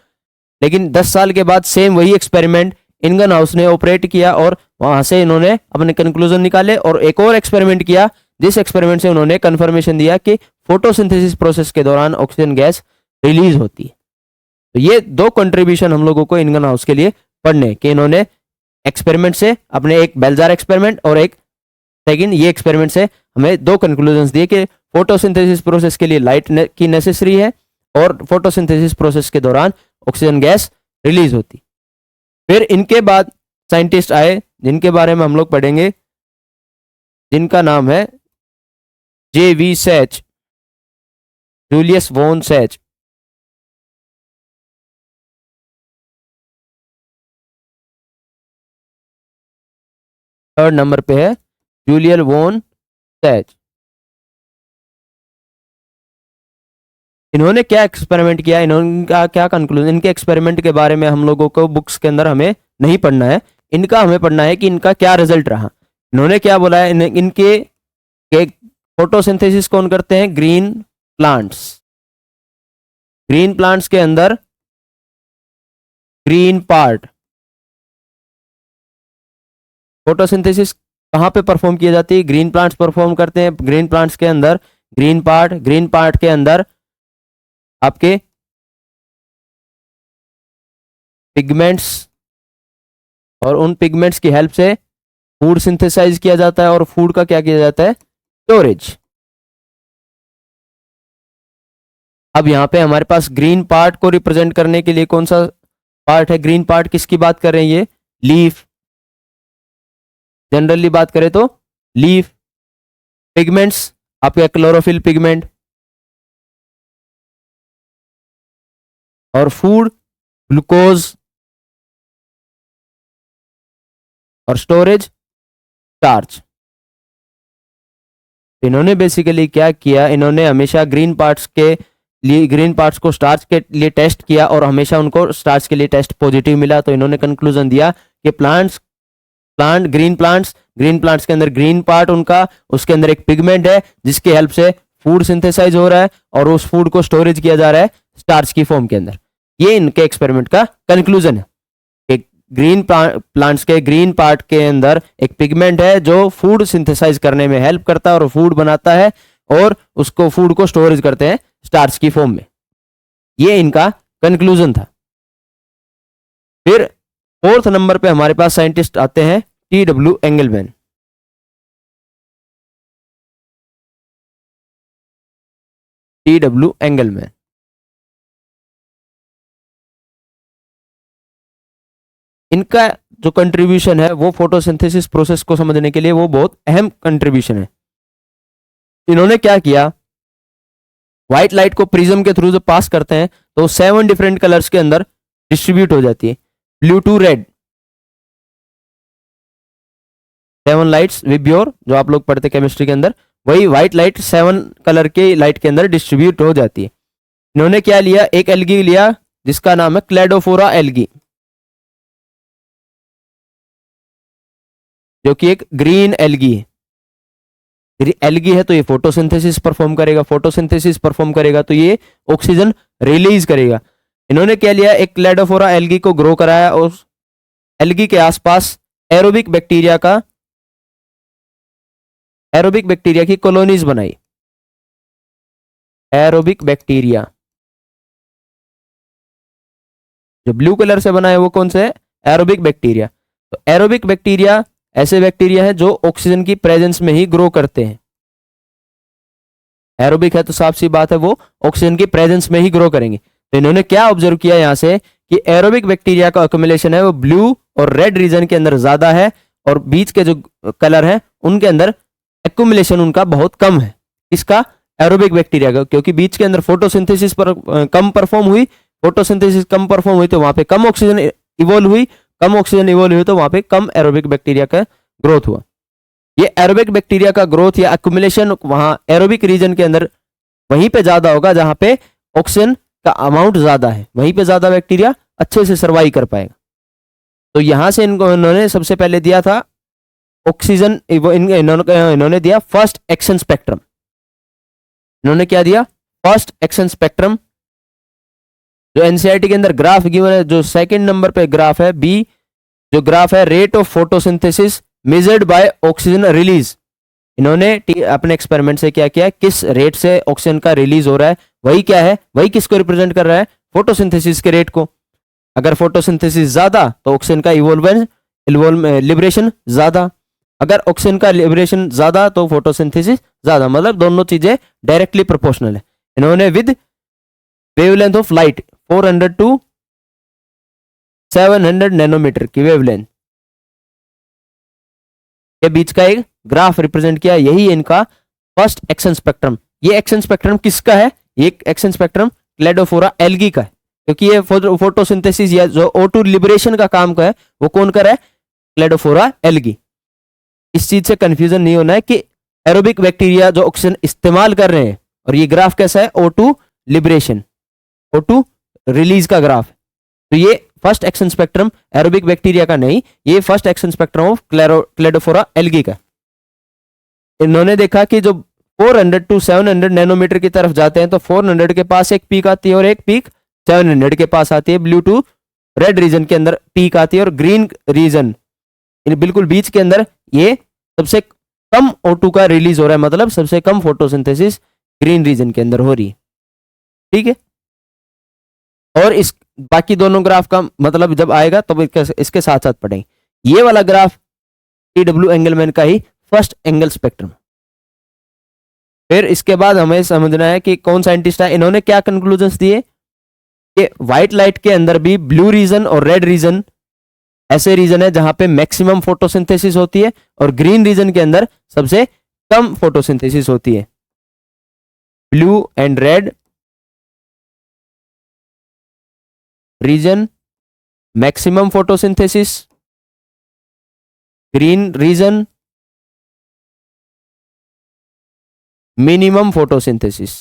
लेकिन 10 साल के बाद सेम वही एक्सपेरिमेंट इनगन हाउस ने ऑपरेट किया और वहां से इन्होंने अपने कंक्लूजन निकाले और एक और एक्सपेरिमेंट किया, जिस एक्सपेरिमेंट से उन्होंने कंफर्मेशन दिया कि फोटोसिंथेसिस प्रोसेस के दौरान ऑक्सीजन गैस रिलीज होती है। तो ये दो कंट्रीब्यूशन हम लोगों को इनगन हाउस के लिए पढ़ने कि इन्होंने एक्सपेरिमेंट से अपने एक बेलजार एक्सपेरिमेंट और एक सेकंड ये एक्सपेरिमेंट से हमें दो कंक्लूजन्स दिए कि फोटोसिंथेसिस प्रोसेस के लिए लाइट की नेसेसरी है और फोटोसिंथेसिस प्रोसेस के दौरान ऑक्सीजन गैस रिलीज होती। फिर इनके बाद साइंटिस्ट आए जिनके बारे में हम लोग पढ़ेंगे, जिनका नाम है J.V. Sachs, Julius von Sachs. Third number पे है जूलियस वॉन सैच। इन्होंने क्या एक्सपेरिमेंट किया, इनका क्या कंक्लूजन, इनके एक्सपेरिमेंट के बारे में हम लोगों को बुक्स के अंदर हमें नहीं पढ़ना है, इनका हमें पढ़ना है कि इनका क्या रिजल्ट रहा। इन्होंने क्या बोला है, इनके फोटोसिंथेसिस कौन करते हैं, ग्रीन प्लांट्स। ग्रीन प्लांट्स के अंदर ग्रीन पार्ट फोटोसिंथेसिस कहां पे परफॉर्म की जाती है, ग्रीन प्लांट्स परफॉर्म करते हैं। ग्रीन प्लांट्स के अंदर ग्रीन पार्ट के अंदर आपके पिगमेंट्स, और उन पिगमेंट्स की हेल्प से फूड सिंथेसाइज किया जाता है और फूड का क्या किया जाता है, स्टोरेज। अब यहां पे हमारे पास ग्रीन पार्ट को रिप्रेजेंट करने के लिए कौन सा पार्ट है, ग्रीन पार्ट किसकी बात कर रहे हैं, ये लीफ। जनरली बात करें तो लीफ। पिगमेंट्स आपका क्लोरोफिल पिगमेंट, और फूड ग्लूकोज, और स्टोरेज स्टार्च। इन्होंने बेसिकली क्या किया, इन्होंने हमेशा ग्रीन पार्ट्स को स्टार्च के लिए टेस्ट किया और हमेशा उनको स्टार्च के लिए टेस्ट पॉजिटिव मिला। तो इन्होंने कंक्लूजन दिया कि ग्रीन प्लांट्स के अंदर ग्रीन पार्ट उनका, उसके अंदर एक पिगमेंट है जिसकी हेल्प से फूड सिंथेसाइज हो रहा है और उस फूड को स्टोरेज किया जा रहा है स्टार्च की फॉर्म के अंदर। ये इनके एक्सपेरिमेंट का कंक्लूजन है कि ग्रीन प्लांट्स के ग्रीन पार्ट के अंदर एक पिगमेंट है जो फूड सिंथेसाइज करने में हेल्प करता है और फूड बनाता है, और उसको फूड को स्टोरेज करते हैं स्टार्च की फॉर्म में। ये इनका कंक्लूजन था। फिर फोर्थ नंबर पे हमारे पास साइंटिस्ट आते हैं T.W. एंगलमैन। T.W. एंगलमैन इनका जो कंट्रीब्यूशन है वो फोटोसिंथेसिस प्रोसेस को समझने के लिए वो बहुत अहम कंट्रीब्यूशन है। इन्होंने क्या किया, व्हाइट लाइट को प्रिज्म के थ्रू जब पास करते हैं तो 7 डिफरेंट कलर्स के अंदर डिस्ट्रीब्यूट हो जाती है, blue to red. 7 lights Vibgyor जो आप लोग पढ़ते केमिस्ट्री के अंदर, वही व्हाइट लाइट 7 कलर के लाइट के अंदर डिस्ट्रीब्यूट हो जाती है। इन्होंने क्या लिया, एक एल्गी लिया जिसका नाम है क्लेडोफोरा एल्गी, जो कि एक ग्रीन एल्गी है। एल्गी है तो ये फोटोसिंथेसिस परफॉर्म करेगा तो ये ऑक्सीजन रिलीज करेगा। इन्होंने क्या लिया, एक क्लेडोफोरा एल्गी को ग्रो कराया और एल्गी के आसपास एरोबिक बैक्टीरिया की कॉलोनीज बनाई। एरोबिक बैक्टीरिया जो ब्लू कलर से बना है वो कौन सा है, एरोबिक बैक्टीरिया। तो एरोबिक बैक्टीरिया ऐसे बैक्टीरिया हैं जो ऑक्सीजन की प्रेजेंस में ही ग्रो करते हैं। एरोबिक है तो साफ सी बात है वो ऑक्सीजन की प्रेजेंस में ही ग्रो करेंगे। तो इन्होंने क्या ऑब्जर्व किया यहां से कि एरोबिक बैक्टीरिया का एक्युमुलेशन है वो ब्लू और रेड रीजन के अंदर ज्यादा है, और बीच के जो कलर हैं उनके अंदर एक्युमुलेशन उनका बहुत कम है। इसका एरोबिक बैक्टीरिया का, क्योंकि बीच के अंदर फोटोसिंथेसिस पर कम परफॉर्म हुई, फोटोसिंथेसिस कम परफॉर्म हुई तो वहां पे कम ऑक्सीजन इवोल्व हुई, कम ऑक्सीजन इवोल्व हुई तो वहां पे कम एरोबिक बैक्टीरिया का ग्रोथ हुआ। ये एरोबिक बैक्टीरिया का ग्रोथ या एक्युमुलेशन वहां एरोबिक रीजन के अंदर वहीं पे ज्यादा होगा जहां पे ऑक्सीजन का अमाउंट ज्यादा है, वहीं पे ज्यादा बैक्टीरिया अच्छे से सर्वाइव कर पाएगा। तो यहां से इन्होंने सबसे पहले दिया था ऑक्सीजन, इन्होंने दिया फर्स्ट एक्शन स्पेक्ट्रम। इन्होंने क्या दिया? First action spectrum. जो एनसीईआरटी के अंदर ग्राफ गिवन है, जो सेकंड नंबर पे ग्राफ है बी, जो ग्राफ है rate of photosynthesis measured by oxygen release. इन्होंने अपने एक्सपेरिमेंट से क्या किया, किस रेट से ऑक्सीजन का रिलीज हो रहा है, वही क्या है, वही किसको रिप्रेजेंट कर रहा है, फोटोसिंथेसिस के रेट को। अगर फोटोसिंथेसिस ज्यादा तो ऑक्सीजन का लिबरेशन ज्यादा, अगर ऑक्सीजन का लिबरेशन ज्यादा तो फोटोसिंथेसिस ज्यादा, मतलब दोनों चीजें डायरेक्टली प्रोपोर्शनल है। इन्होंने with wavelength of light 400 to 700 nanometer की वेवलेंथ के बीच का एक ग्राफ रिप्रेजेंट किया, यही इनका फर्स्ट एक्शन स्पेक्ट्रम। ये एक्शन स्पेक्ट्रम किसका है? ये एक्शन स्पेक्ट्रम क्लेडोफोरा एल्गी का है, क्योंकि ये फोटोसिंथेसिस या जो O2 लिबरेशन का काम का है वो कौन कर रहा है? Cladophora algae. इस चीज से कंफ्यूजन नहीं होना है कि एरोबिक बैक्टीरिया जो ऑक्सीजन इस्तेमाल कर रहे हैं, और ये ग्राफ कैसा है? O2 लिबरेशन, O2 रिलीज का ग्राफ। तो ये first action spectrum aerobic bacteria का नहीं, ये first action spectrum of Cladophora algae का। इन्होंने देखा कि जो 400 टू 700 नैनोमीटर की तरफ जाते हैं तो 400 के पास एक पीक आती है और एक पीक 700 के पास आती है। ब्लू टू रेड रीजन के अंदर पीक आती है और ग्रीन रीजन बिल्कुल बीच के अंदर ये सबसे कम O2 का रिलीज हो रहा है, मतलब सबसे कम फोटोसिंथेसिस ग्रीन रीजन के अंदर हो रही है। ठीक है, और इस बाकी दोनों ग्राफ का मतलब जब आएगा तो इसके साथ साथ पढ़ेंगे। ये वाला ग्राफ TW एंगलमैन का ही फर्स्ट एंगल स्पेक्ट्रम। फिर इसके बाद हमें समझना है कि कौन साइंटिस्ट है, इन्होंने क्या कंक्लूजन्स दिए कि व्हाइट लाइट के अंदर भी ब्लू रीजन और रेड रीजन ऐसे रीजन है जहां पे मैक्सिमम फोटोसिंथेसिस होती है, और ग्रीन रीजन के अंदर सबसे कम फोटोसिंथेसिस होती है। Blue and red region maximum photosynthesis, green region minimum photosynthesis.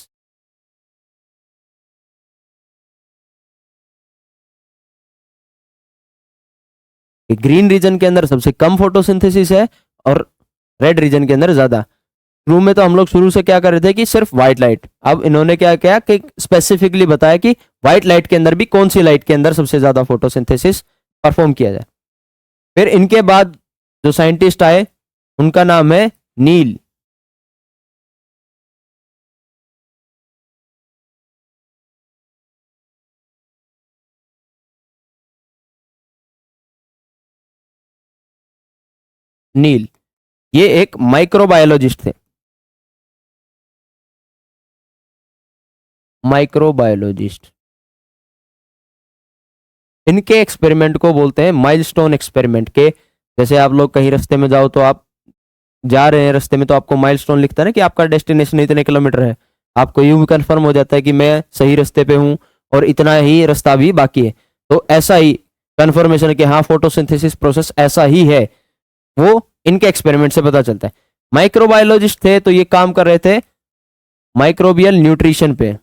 Green region के अंदर सबसे कम फोटोसिंथेसिस है और रेड रीजन के अंदर ज्यादा। शुरू में तो हम लोग शुरू से क्या कर रहे थे कि सिर्फ व्हाइट लाइट, अब इन्होंने क्या किया कि स्पेसिफिकली बताया कि व्हाइट लाइट के अंदर भी कौन सी लाइट के अंदर सबसे ज्यादा फोटोसिंथेसिस परफॉर्म किया जाए। फिर इनके बाद जो साइंटिस्ट आए उनका नाम है नील। नील ये एक माइक्रोबायोलॉजिस्ट थे, माइक्रोबायोलॉजिस्ट। इनके एक्सपेरिमेंट को बोलते हैं माइलस्टोन एक्सपेरिमेंट के। जैसे आप लोग कहीं रास्ते में जाओ तो आप जा रहे हैं रास्ते में तो आपको माइलस्टोन लिखता है ना कि आपका डेस्टिनेशन इतने किलोमीटर है, आपको यूं भी कंफर्म हो जाता है कि मैं सही रास्ते पे हूं और इतना ही रास्ता भी बाकी है। तो ऐसा ही कंफर्मेशन कि हाँ फोटोसिंथेसिस प्रोसेस ऐसा ही है, वो इनके एक्सपेरिमेंट से पता चलता है। माइक्रोबायोलॉजिस्ट थे तो ये काम कर रहे थे माइक्रोबियल न्यूट्रिशन पे।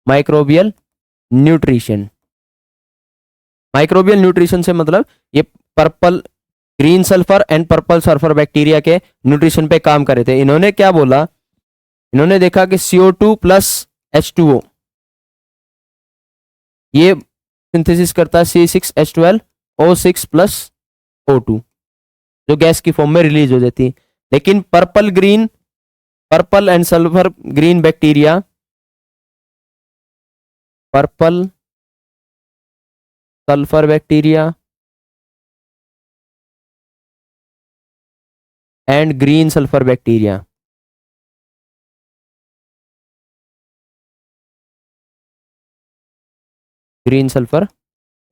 माइक्रोबियल न्यूट्रिशन, माइक्रोबियल न्यूट्रिशन से मतलब ये purple green sulphur and purple sulphur bacteria के न्यूट्रिशन पे काम कर रहे थे। इन्होंने क्या बोला, इन्होंने देखा कि CO2 प्लस H2O ये सिंथेसिस करता है C6H12O6 प्लस O2 जो गैस की फॉर्म में रिलीज हो जाती है। लेकिन purple and sulphur green bacteria, purple sulphur bacteria and green sulphur bacteria, green sulphur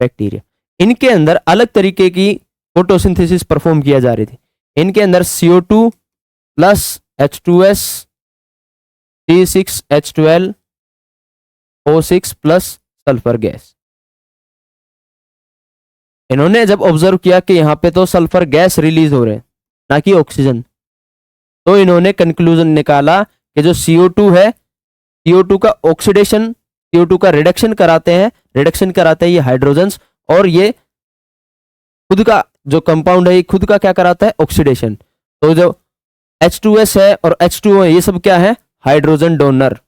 bacteria, इनके अंदर अलग तरीके की फोटोसिंथेसिस परफॉर्म किया जा रही थी। इनके अंदर CO2 plus H2S C6H12 O6 plus sulphur gas. इन्होंने जब ऑब्जर्व किया कि यहाँ पे तो सल्फर गैस रिलीज हो रहे हैं ना कि ऑक्सीजन, तो इन्होंने कंक्लूजन निकाला कि जो CO2 है, CO2 का ऑक्सीडेशन, CO2 का रिडक्शन कराते हैं, रिडक्शन कराते हैं ये हाइड्रोजन्स, और ये खुद का जो कंपाउंड है ये खुद का क्या कराता है, ऑक्सीडेशन। तो जो H2S है और H2O है, ये सब क्या है, हाइड्रोजन डोनर।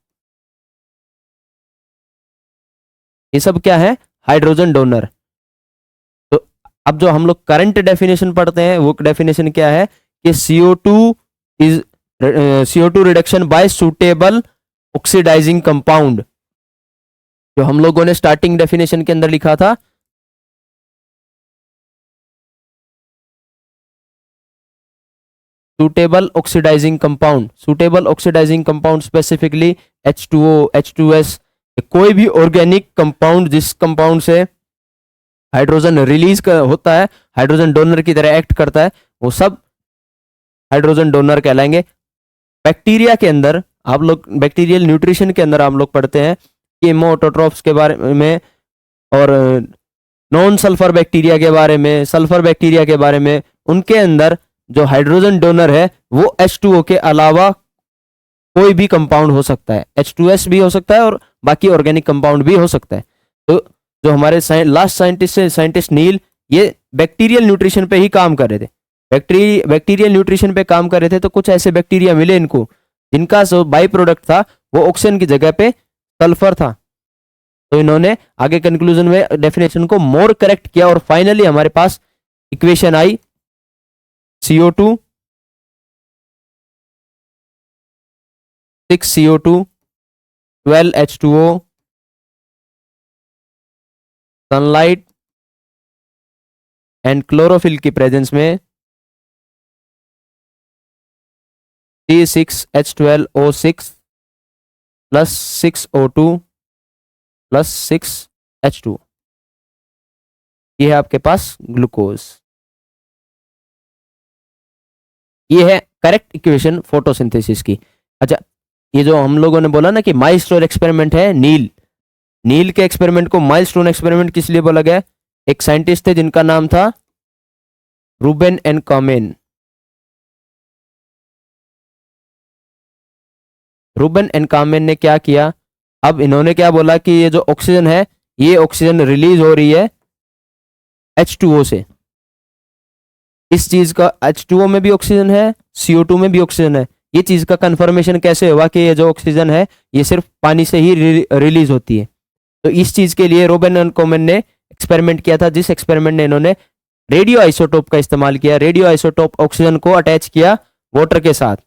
ये सब क्या है, हाइड्रोजन डोनर। तो अब जो हम लोग करंट डेफिनेशन पढ़ते हैं वो डेफिनेशन क्या है कि CO2 is CO2 reduction by suitable oxidising compound, जो हम लोगों ने स्टार्टिंग डेफिनेशन के अंदर लिखा था, suitable oxidising compound. Suitable oxidising compound specifically H2O, H2S, कोई भी ऑर्गेनिक कंपाउंड जिस कंपाउंड से हाइड्रोजन रिलीज होता है, हाइड्रोजन डोनर की तरह एक्ट करता है, वो सब हाइड्रोजन डोनर कहलाएंगे। बैक्टीरिया के अंदर आप लोग, बैक्टीरियल न्यूट्रिशन के अंदर आप लोग पढ़ते हैं कि ऑटोट्रॉफ्स के बारे में और नॉन सल्फर बैक्टीरिया के बारे में, सल्फर बैक्टीरिया के बारे में। उनके अंदर जो हाइड्रोजन डोनर है वो H2O के अलावा कोई भी कंपाउंड हो सकता है, H2S भी हो सकता है और बाकी ऑर्गेनिक कंपाउंड भी हो सकता है। तो जो हमारे लास्ट साइंटिस्ट है, साइंटिस्ट नील, ये बैक्टीरियल न्यूट्रिशन पे ही काम कर रहे थे। बैक्टीरियल न्यूट्रिशन पे काम कर रहे थे, तो कुछ ऐसे बैक्टीरिया मिले इनको जिनका जो बाई प्रोडक्ट था वो ऑक्सीजन की जगह पे सल्फर था। तो इन्होंने आगे कंक्लूजन में डेफिनेशन को मोर करेक्ट किया और फाइनली हमारे पास इक्वेशन आई CO2 6 CO2 12 H2O, sunlight and chlorophyll की प्रेजेंस में C6H12O6 plus 6O2 plus 6H2, ये है आपके पास ग्लूकोज। ये है करेक्ट इक्वेशन फोटोसिंथेसिस की। अच्छा, ये जो हम लोगों ने बोला ना कि माइलस्टोन एक्सपेरिमेंट है, नील के एक्सपेरिमेंट को माइलस्टोन एक्सपेरिमेंट किस लिए बोला गया? एक साइंटिस्ट थे जिनका नाम था रूबेन एन कॉमेन। रूबेन एन कॉमेन ने क्या किया, अब इन्होंने क्या बोला कि ये जो ऑक्सीजन है, ये ऑक्सीजन रिलीज हो रही है H2O से। इस चीज का H2O में भी ऑक्सीजन है, CO2 में भी ऑक्सीजन है। ये चीज का कंफर्मेशन कैसे हुआ कि ये जो ऑक्सीजन है ये सिर्फ पानी से ही रिलीज होती है? तो इस चीज के लिए रूबेन एन कॉमेन ने एक्सपेरिमेंट किया था, जिस एक्सपेरिमेंट ने इन्होंने रेडियो आइसोटोप का इस्तेमाल किया। रेडियो आइसोटोप ऑक्सीजन को अटैच किया वाटर के साथ,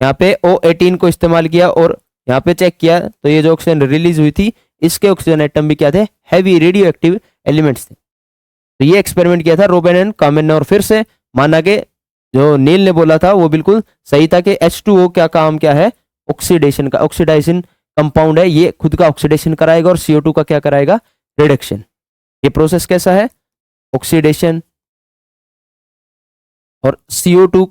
यहाँ पे O18 को इस्तेमाल किया और यहाँ पे चेक किया तो ये जो ऑक्सीजन रिलीज हुई थी इसके ऑक्सीजन एटम भी क्या थे, हैवी रेडियो एक्टिव एलिमेंट्स थे। तो ये एक्सपेरिमेंट किया था रूबेन एन कॉमेन ने और फिर से माना कि जो नील ने बोला था वो बिल्कुल सही था कि H2O क्या काम क्या है, ऑक्सीडेशन का, ऑक्सीडाइजिंग कंपाउंड है, ये खुद का ऑक्सीडेशन कराएगा और CO2 का क्या कराएगा, रिडक्शन। ये प्रोसेस कैसा है, ऑक्सीडेशन, और CO2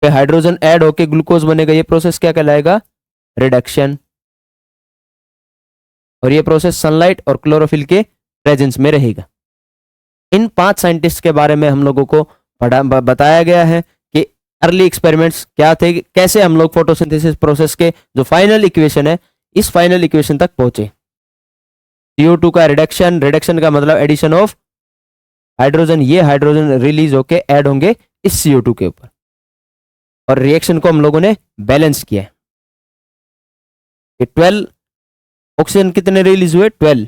पे हाइड्रोजन ऐड होके ग्लूकोज बनेगा, ये प्रोसेस क्या कहलाएगा, रिडक्शन। और ये प्रोसेस सनलाइट और क्लोरोफिल के प्रेजेंस में रहेगा। इन 5 साइंटिस्ट के बारे में हम लोगों को बताया गया है कि अर्ली एक्सपेरिमेंट्स क्या थे, कैसे हम लोग फोटोसिंथेसिस प्रोसेस के जो फाइनल इक्वेशन है इस फाइनल इक्वेशन तक पहुंचे। CO2 का रिडक्शन, रिडक्शन का मतलब एडिशन ऑफ हाइड्रोजन, ये हाइड्रोजन रिलीज होके ऐड होंगे इस CO2 के ऊपर, और रिएक्शन को हम लोगों ने बैलेंस किया। 12 ऑक्सीजन कितने रिलीज हुए, 12,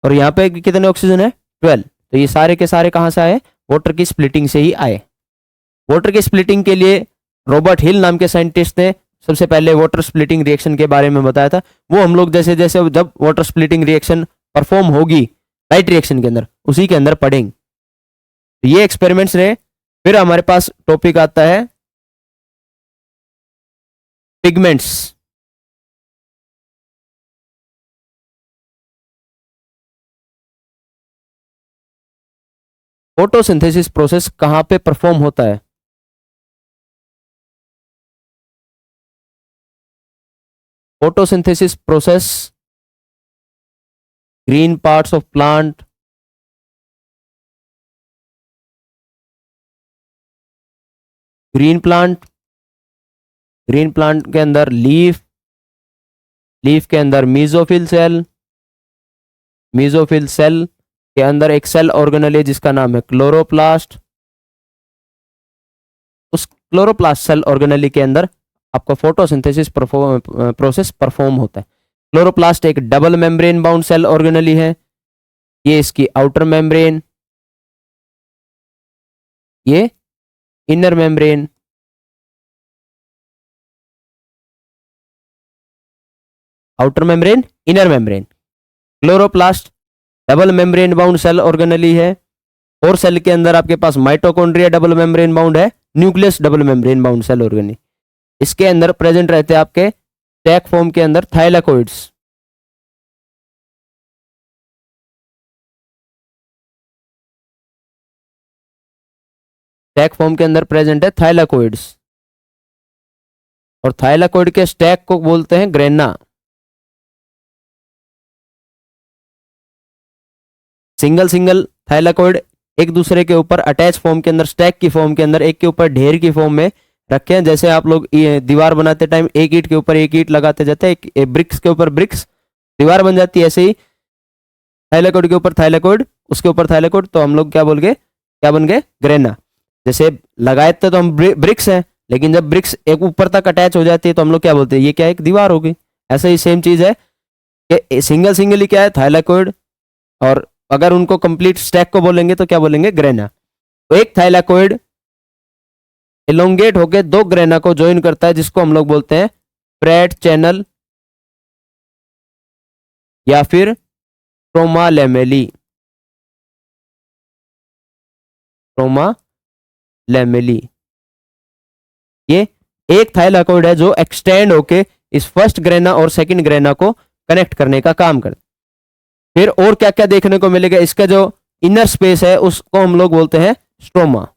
और यहाँ पे कितने ऑक्सीजन है, 12। तो ये सारे के सारे कहां से आए, वाटर की स्प्लिटिंग से ही आए। वाटर की स्प्लिटिंग के लिए रॉबर्ट हिल नाम के साइंटिस्ट ने सबसे पहले वाटर स्प्लिटिंग रिएक्शन के बारे में बताया था। वो हम लोग जैसे जैसे जब वाटर स्प्लिटिंग रिएक्शन परफॉर्म होगी लाइट रिएक्शन के अंदर, उसी के अंदर पढ़ेंगे। तो ये एक्सपेरिमेंट्स रहे। फिर हमारे पास टॉपिक आता है पिगमेंट्स। फोटोसिंथेसिस प्रोसेस कहां पे परफॉर्म होता है? Photosynthesis process green parts of plant, green plant, green plant के अंदर लीफ, लीफ के अंदर मीजोफिल सेल, मीजोफिल सेल के अंदर एक सेल ऑर्गेनेल है जिसका नाम है क्लोरोप्लास्ट। उस क्लोरोप्लास्ट सेल ऑर्गेनेल के अंदर आपका फोटोसिंथेसिस प्रोसेस परफॉर्म होता है। क्लोरोप्लास्ट एक double membrane bound cell organelle है। ये इसकी आउटर मेम्ब्रेन, ये inner membrane. Outer membrane, inner membrane. Chloroplast double membrane bound cell organelle है। और सेल के अंदर आपके पास माइटोकॉन्ड्रिया डबल मेम्ब्रेन बाउंड है, nucleus double membrane bound cell organelle. इसके अंदर प्रेजेंट रहते हैं आपके स्टैक फॉर्म के अंदर थाइलाकोइड्स। स्टैक फॉर्म के अंदर प्रेजेंट है थाइलाकोइड्स, और थाइलाकोइड के स्टैक को बोलते हैं ग्रेना। सिंगल सिंगल थाइलाकोइड एक दूसरे के ऊपर अटैच फॉर्म के अंदर, स्टैक की फॉर्म के अंदर, एक के ऊपर ढेर की फॉर्म में रखे हैं। जैसे आप लोग दीवार बनाते टाइम एक ईंट के ऊपर एक ईंट लगाते जाते हैं, एक ब्रिक्स के ऊपर ब्रिक्स, दीवार बन जाती है। ऐसे ही थाइलाकोइड के ऊपर थाइलाकोइड, उसके ऊपर थाइलाकोइड, तो हम लोग क्या बोल गए, क्या बन गए, ग्रेना। जैसे लगाए थे तो हम ब्रिक्स हैं, लेकिन जब ब्रिक्स एक ऊपर तक अटैच हो जाती है तो हम लोग क्या बोलते हैं, ये क्या है, एक दीवार होगी। ऐसा ही सेम चीज है कि सिंगल सिंगल ही क्या है, थाइलाकोइड, और अगर उनको कंप्लीट स्टैक को बोलेंगे तो क्या बोलेंगे, ग्रेना। तो एक थाइलाकोइड एलोंगेट होकर दो ग्रेना को ज्वाइन करता है, जिसको हम लोग बोलते हैं फ्रेट चैनल या फिर स्ट्रोमा लैमेली। स्ट्रोमा लैमेली, ये एक थाइलाकोइड है जो एक्सटेंड होके इस फर्स्ट ग्रेना और सेकंड ग्रेना को कनेक्ट करने का काम करता है। फिर और क्या क्या देखने को मिलेगा, इसका जो इनर स्पेस है उसको हम लोग बोलते हैं स्ट्रोमा।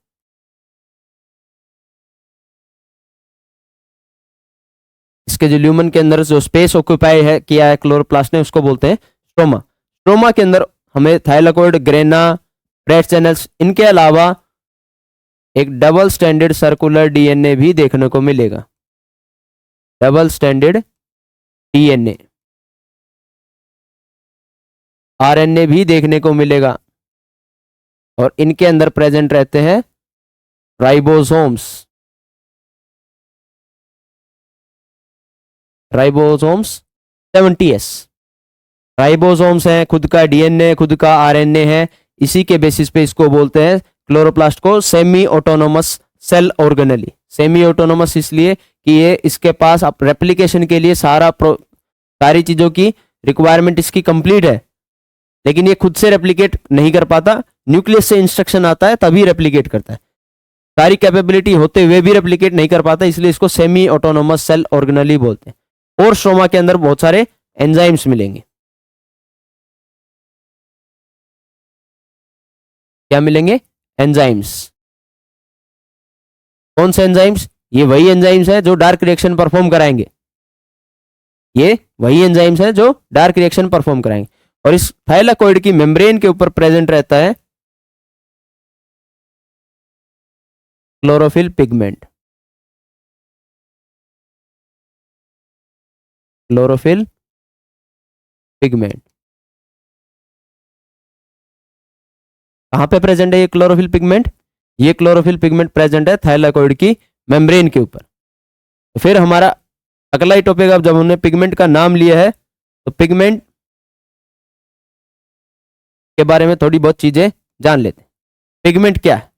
इसके जो ल्यूमन के अंदर जो स्पेस ऑक्यूपाई है किया है क्लोरोप्लास्ट ने, उसको बोलते हैं स्ट्रोमा। स्ट्रोमा के अंदर हमें थाइलाकोइड, ग्रेना, फ्रेट चैनल्स, इनके अलावा एक डबल स्टैंडर्ड सर्कुलर डीएनए भी देखने को मिलेगा। डबल स्टैंडर्ड डीएनए, आरएनए भी देखने को मिलेगा, और इनके अंदर प्रेजेंट रहते हैं राइबोसोम्स। राइबोसोम्स 70s राइबोसोम्स हैं, खुद का डीएनए, खुद का आरएनए है। इसी के बेसिस पे इसको बोलते हैं क्लोरोप्लास्ट को semi autonomous cell organelle. Semi autonomous इसलिए कि ये इसके पास अब रेप्लिकेशन के लिए सारी चीजों की रिक्वायरमेंट इसकी कंप्लीट है, लेकिन ये खुद से रेप्लिकेट नहीं कर पाता। न्यूक्लियस से इंस्ट्रक्शन आता है तभी रेप्लिकेट करता है। सारी कैपेबिलिटी होते हुए भी रेप्लिकेट नहीं कर पाता, इसलिए इसको सेमी ऑटोनोमस सेल ऑर्गेनेली बोलते हैं। और स्ट्रोमा के अंदर बहुत सारे एंजाइम्स मिलेंगे। क्या मिलेंगे, एंजाइम्स। कौन से एंजाइम्स, ये वही एंजाइम्स है जो डार्क रिएक्शन परफॉर्म कराएंगे। ये वही एंजाइम्स है जो डार्क रिएक्शन परफॉर्म कराएंगे। और इस थाइलाकोइड की मेम्ब्रेन के ऊपर प्रेजेंट रहता है क्लोरोफिल पिगमेंट। क्लोरोफिल पिगमेंट कहां पे प्रेजेंट है ये क्लोरोफिल पिगमेंट, ये क्लोरोफिल पिगमेंट प्रेजेंट है थाइलाकोइड की मेम्ब्रेन के ऊपर। तो फिर हमारा अगला ही टॉपिक, अब जब हमने पिगमेंट का नाम लिया है तो पिगमेंट के बारे में थोड़ी बहुत चीजें जान लेते हैं। पिगमेंट क्या है,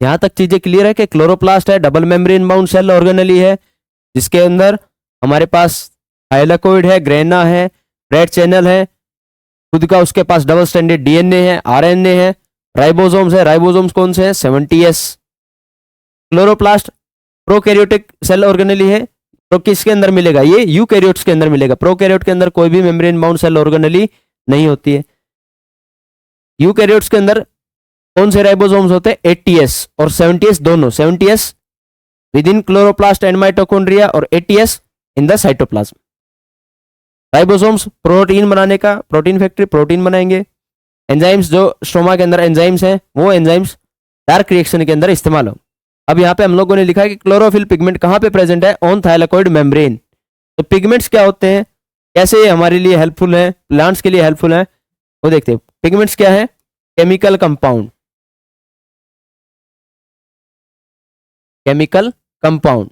यहां तक चीजें क्लियर है कि क्लोरोप्लास्ट है, double membrane bound cell organelle है, जिसके अंदर हमारे पास थाइलाकोइड है, ग्रेना है, फ्रेट चैनल है, खुद का उसके पास डबल स्टैंडर्ड डीएनए है, आरएनए है, राइबोसोम्स है। राइबोसोम्स कौन से हैं, 70s। Chloroplast prokaryotic cell organelle है, तो किसके अंदर मिलेगा, ये यूकैरियोट्स के अंदर मिलेगा। प्रोकैरियोट के अंदर कोई भी मेम्ब्रेन बाउंड सेल ऑर्गेनेली नहीं होती है। यूकैरियोट्स के अंदर कौन से राइबोसोम्स होते हैं, 80s और 70s दोनों। 70s with in chloroplast and mitochondria और eighty S in the cytoplasm. Ribosomes protein बनाने का, प्रोटीन फैक्ट्री, प्रोटीन बनाएंगे। एंजाइम्स जो स्ट्रोमा के अंदर एंजाइम्स हैं, वो एंजाइम्स डार्क रिएक्शन के अंदर इस्तेमाल हो। अब यहाँ पे हम लोगों ने लिखा है कि क्लोरोफिल पिगमेंट कहाँ पे प्रेजेंट है, ऑन थाइलाकोइड मेम्ब्रेन। तो पिगमेंट्स क्या होते हैं, कैसे ये हमारे लिए हेल्पफुल है, प्लांट्स के लिए हेल्पफुल है, वो देखते हैं। पिगमेंट्स क्या है, chemical compound, chemical compound,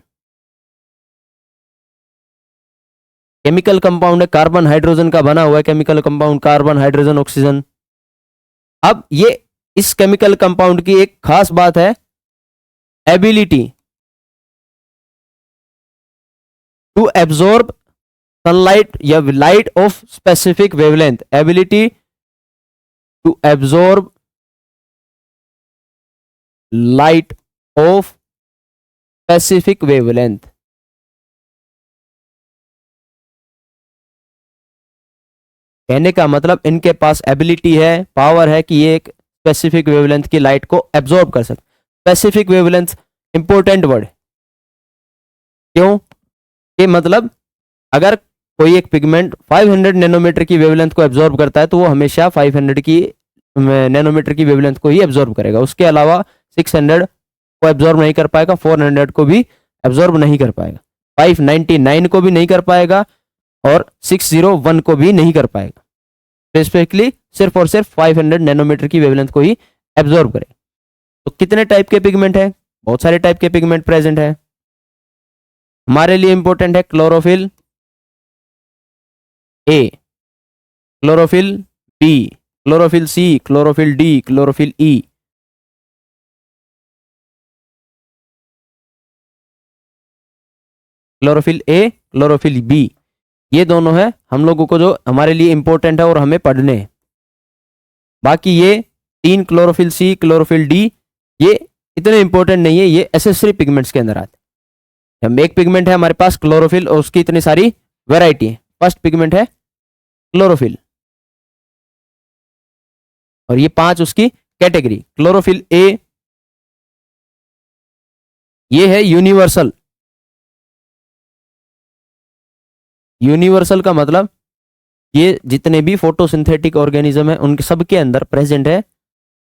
chemical compound है, कार्बन हाइड्रोजन का बना हुआ है chemical compound, carbon hydrogen oxygen. अब ये इस केमिकल कंपाउंड की एक खास बात है, एबिलिटी टू एब्जॉर्ब सनलाइट या light of specific wavelength, ability to absorb light of specific wavelength. कहने का मतलब इनके पास एबिलिटी है, पावर है कि ये एक स्पेसिफिक वेवलेंथ की लाइट को एब्जॉर्ब कर सकते। स्पेसिफिक वेवलेंथ इंपॉर्टेंट वर्ड, क्यों कि मतलब अगर कोई एक पिगमेंट 500 नैनोमीटर की वेवलेंथ को एब्जॉर्ब करता है तो वो हमेशा 500 की नैनोमीटर की वेवलेंथ को ही एब्जॉर्ब करेगा, उसके अलावा 600 को एब्जॉर्ब नहीं कर पाएगा, 400 को भी एब्जॉर्ब नहीं कर पाएगा, 599 को भी नहीं कर पाएगा और 601 को भी नहीं कर पाएगा। स्पेसिफिकली सिर्फ और सिर्फ 500 नैनोमीटर की वेवलेंथ को ही एब्जॉर्ब करेगा। तो कितने टाइप के पिगमेंट है, बहुत सारे टाइप के पिगमेंट प्रेजेंट है। हमारे लिए इंपॉर्टेंट है chlorophyll A, chlorophyll B, chlorophyll C, chlorophyll D, chlorophyll E. Chlorophyll A, chlorophyll B, ये दोनों है हम लोगों को जो हमारे लिए इंपॉर्टेंट है और हमें पढ़ने हैं। बाकी ये तीन क्लोरोफिल सी, क्लोरोफिल डी, ये इतने इंपॉर्टेंट नहीं है, ये एसेसरी पिगमेंट्स के अंदर आते हैं। हम एक पिगमेंट है हमारे पास क्लोरोफिल और उसकी इतनी सारी वैरायटी है। फर्स्ट पिगमेंट है क्लोरोफिल और ये 5 उसकी कैटेगरी। क्लोरोफिल ए, ये है यूनिवर्सल। यूनिवर्सल का मतलब ये जितने भी फोटोसिंथेटिक ऑर्गेनिज्म है उनके सबके अंदर प्रेजेंट है।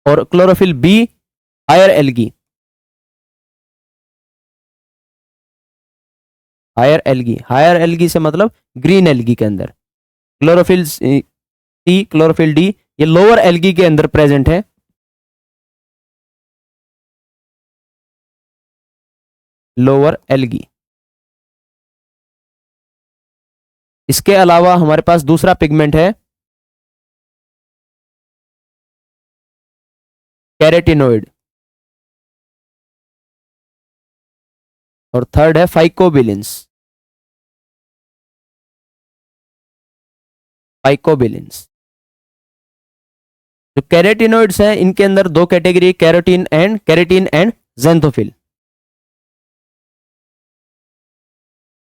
और chlorophyll b higher algae, higher algae, higher algae से मतलब ग्रीन एल्गी के अंदर। क्लोरोफिल सी, क्लोरोफिल डी, ये लोअर एल्गी के अंदर प्रेजेंट है। Lower algae. इसके अलावा हमारे पास दूसरा पिगमेंट है कैरेटिनोइड और थर्ड है फाइकोबिलिन्स, फाइकोबिलिन्स। जो कैरेटिनोइड्स हैं इनके अंदर दो category, carotene and xanthophyll.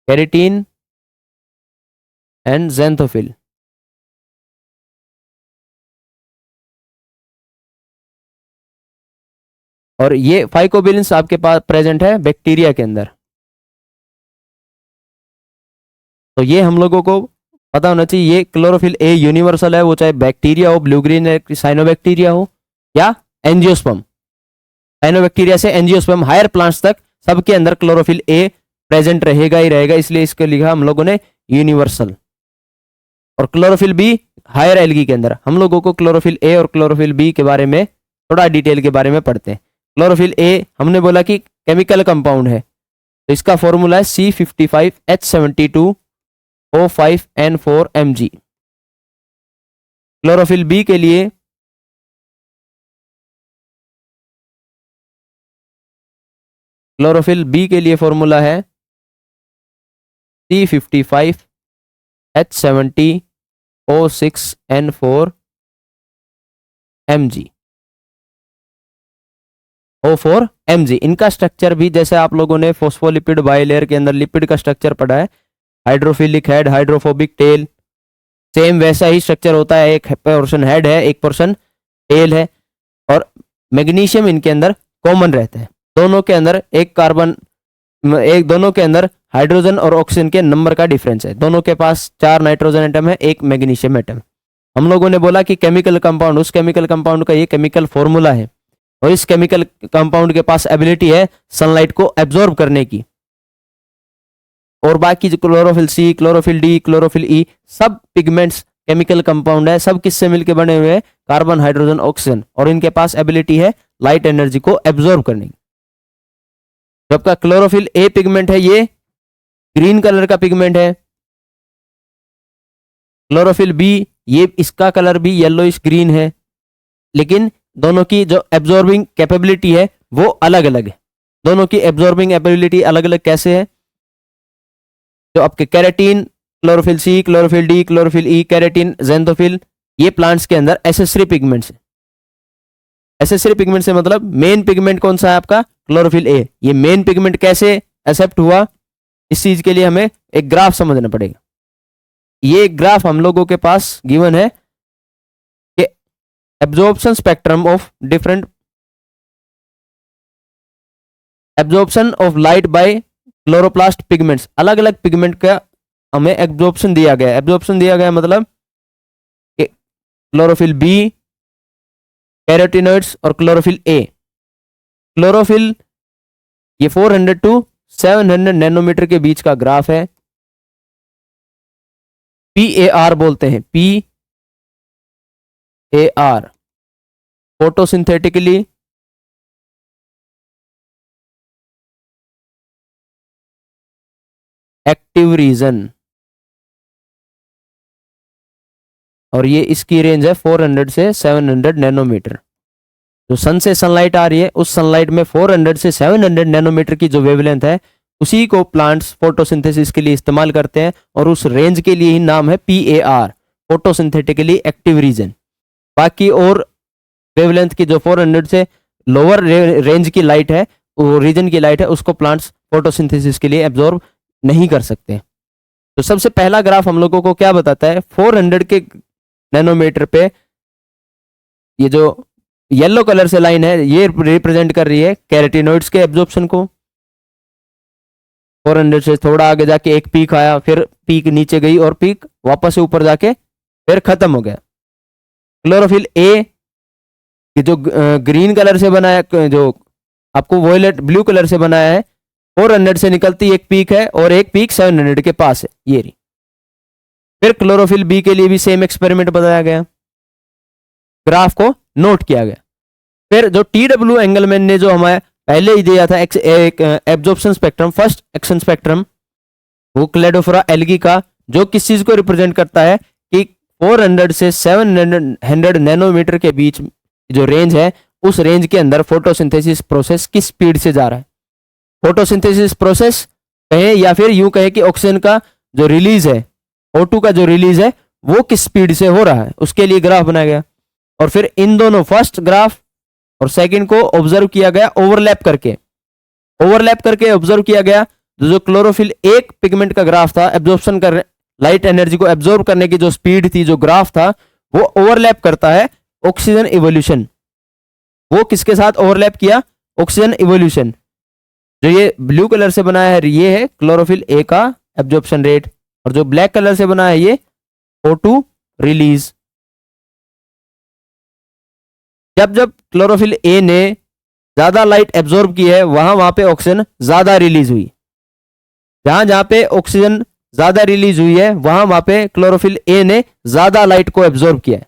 Carotene and xanthophyll. और ये फाइकोबिलिन्स आपके पास प्रेजेंट है बैक्टीरिया के अंदर। तो ये हम लोगों को पता होना चाहिए। ये क्लोरोफिल ए यूनिवर्सल है, वो चाहे बैक्टीरिया हो, ब्लू ग्रीन साइनोबैक्टीरिया हो या एंजियोस्पर्म। साइनोबैक्टीरिया से एंजियोस्पर्म हायर प्लांट्स तक सबके अंदर क्लोरोफिल ए प्रेजेंट रहेगा ही रहेगा, इसलिए इसको लिखा हम लोगों ने यूनिवर्सल। और क्लोरोफिल बी हायर एल्गी के अंदर। हम लोगों को क्लोरोफिल ए और क्लोरोफिल बी के बारे में थोड़ा डिटेल के बारे में पढ़ते हैं। क्लोरोफिल ए हमने बोला कि केमिकल कंपाउंड है, तो इसका फॉर्मूला है C55H72O5N4Mg। क्लोरोफिल बी के लिए फॉर्मूला है C55H70O6N4Mg, O4Mg। इनका स्ट्रक्चर भी जैसे आप लोगों ने फोस्फोलिपिड बाइलेयर के अंदर लिपिड का स्ट्रक्चर पढ़ा है, hydrophilic head, hydrophobic tell, same वैसा ही स्ट्रक्चर होता है। एक पोर्शन हेड है, एक पोर्शन टेल है। और मैग्नीशियम इनके अंदर कॉमन रहता है। दोनों के अंदर एक कार्बन एक दोनों के अंदर हाइड्रोजन और ऑक्सीजन के नंबर का डिफरेंस है। दोनों के पास 4 नाइट्रोजन एटम है, 1 मैग्नीशियम एटम। हम लोगों ने बोला कि केमिकल कंपाउंड, उस केमिकल कंपाउंड का ये केमिकल फॉर्मूला है, और इस केमिकल कंपाउंड के पास एबिलिटी है सनलाइट को एब्जॉर्ब करने की। और बाकी जो क्लोरोफिल सी, क्लोरोफिल डी, क्लोरोफिल ई, सब पिगमेंट्स केमिकल कंपाउंड है, सब किससे मिलकर बने हुए हैं? कार्बन, हाइड्रोजन, ऑक्सीजन, और इनके पास एबिलिटी है लाइट एनर्जी को एब्जॉर्ब करने की। जबकि क्लोरोफिल ए पिगमेंट है, ये ग्रीन कलर का पिगमेंट है। क्लोरोफिल बी, ये इसका कलर भी येलोइश ग्रीन है, लेकिन दोनों की जो एब्जॉर्बिंग कैपेबिलिटी है वो अलग अलग है। दोनों की एब्जॉर्बिंग एबिलिटी अलग अलग कैसे है? जो आपके कैरेटीन, क्लोरोफिल सी, chlorophyll D, chlorophyll E, carotene, xanthophyll, ये प्लांट्स के अंदर एसेसरी पिगमेंट्स है। एसेसरी पिगमेंट से मतलब मेन पिगमेंट कौन सा है आपका? Chlorophyll A. ये मेन पिगमेंट कैसे एक्सेप्ट हुआ, इस चीज के लिए हमें एक ग्राफ समझना पड़ेगा। ये ग्राफ हम लोगों के पास गिवन है कि absorption spectrum of different absorption of light by chloroplast pigments, अलग अलग पिगमेंट का हमें एब्जॉर्प्शन दिया गया। एब्जॉर्प्शन दिया गया मतलब कि क्लोरोफिल बी, कैरोटिनॉइड्स और क्लोरोफिल ए। क्लोरोफिल ये 400 टू 700 नैनोमीटर के बीच का ग्राफ है। PAR बोलते हैं, PAR, फोटोसिंथेटिकली एक्टिव रीजन, और ये इसकी रेंज है 400 से 700 नैनोमीटर। जो सन से सनलाइट आ रही है, उस सनलाइट में 400 से 700 नैनोमीटर की जो वेवलेंथ है, उसी को प्लांट्स फोटोसिंथेसिस के लिए इस्तेमाल करते हैं, और उस रेंज के लिए ही नाम है PAR, फोटोसिंथेटिकली एक्टिव रीजन। बाकी और वेवलेंथ की जो 400 से लोअर रेंज की लाइट है, वो रीजन की लाइट है, उसको प्लांट्स फोटोसिंथेसिस के लिए एब्जॉर्ब नहीं कर सकते। तो सबसे पहला ग्राफ हम लोगों को क्या बताता है? 400 के नैनोमीटर पे ये जो येलो कलर से लाइन है, ये रिप्रेजेंट कर रही है कैरोटिनॉइड्स के एब्जॉर्प्शन को। 400 से थोड़ा आगे जाके एक पीक आया, फिर पीक नीचे गई, और पीक वापस से ऊपर जाके फिर खत्म हो गया। क्लोरोफिल ए कि जो ग्रीन कलर से बना है, जो आपको वॉयलेट ब्लू कलर से बनाया है, 400 से निकलती एक पीक है, और एक पीक 700 के पास है, ये रही। फिर क्लोरोफिल बी के लिए भी सेम एक्सपेरिमेंट बताया गया, ग्राफ को नोट किया गया। फिर जो TW एंगलमैन ने जो हमारे पहले ही दिया था एक absorption spectrum, first action spectrum, वो क्लेडोफोरा एल्गी का, जो किस चीज को रिप्रेजेंट करता है कि 400 से 700 नैनोमीटर के बीच जो रेंज है, उस रेंज के अंदर फोटोसिंथेसिस प्रोसेस किस स्पीड से जा रहा है। फोटोसिंथेसिस प्रोसेस कहें, या फिर यूं कहें कि ऑक्सीजन का जो रिलीज है, O2 का जो रिलीज है, वो किस स्पीड से हो रहा है, उसके लिए ग्राफ बनाया गया। और फिर इन दोनों फर्स्ट ग्राफ और सेकंड को ऑब्जर्व किया गया ओवरलैप करके ऑब्जर्व किया गया। जो क्लोरोफिल एक पिगमेंट का ग्राफ था, एब्जॉर्प्शन कर लाइट एनर्जी को एब्जॉर्ब करने की जो स्पीड थी, जो ग्राफ था, वो ओवरलैप करता है ऑक्सीजन इवोल्यूशन। वो किसके साथ ओवरलैप किया? Oxygen evolution. जो ये ब्लू कलर से बनाया है, ये है क्लोरोफिल ए का एब्जॉर्प्शन रेट, और जो ब्लैक कलर से बना है, ये O2 रिलीज। जब क्लोरोफिल ए ने ज्यादा लाइट एब्जॉर्ब की है, वहां पे ऑक्सीजन ज्यादा रिलीज हुई। जहां पे ऑक्सीजन ज्यादा रिलीज हुई है, वहां पे क्लोरोफिल ए ने ज्यादा लाइट को एब्जॉर्ब किया है।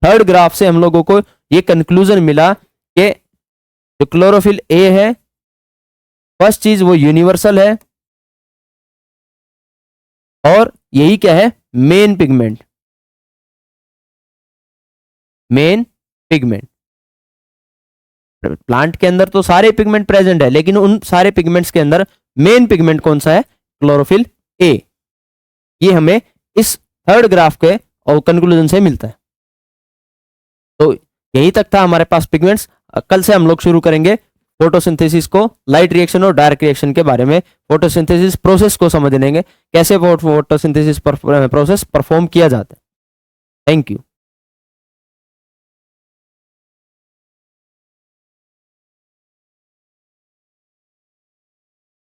थर्ड ग्राफ से हम लोगों को ये कंक्लूजन मिला कि जो क्लोरोफिल ए है, फर्स्ट चीज वो यूनिवर्सल है, और यही क्या है? Main pigment. प्लांट के अंदर तो सारे पिगमेंट प्रेजेंट है, लेकिन उन सारे पिगमेंट्स के अंदर मेन पिगमेंट कौन सा है? Chlorophyll A. ये हमें इस थर्ड ग्राफ के और कंक्लूजन से मिलता है। तो यही तक था हमारे पास पिगमेंट्स। कल से हम लोग शुरू करेंगे फोटोसिंथेसिस को, लाइट रिएक्शन और डायरेक्ट रिएक्शन के बारे में, फोटोसिंथेसिस प्रोसेस को समझ लेंगे, कैसे फोटोसिंथेसिस प्रोसेस परफॉर्म किया जाता है। Thank you.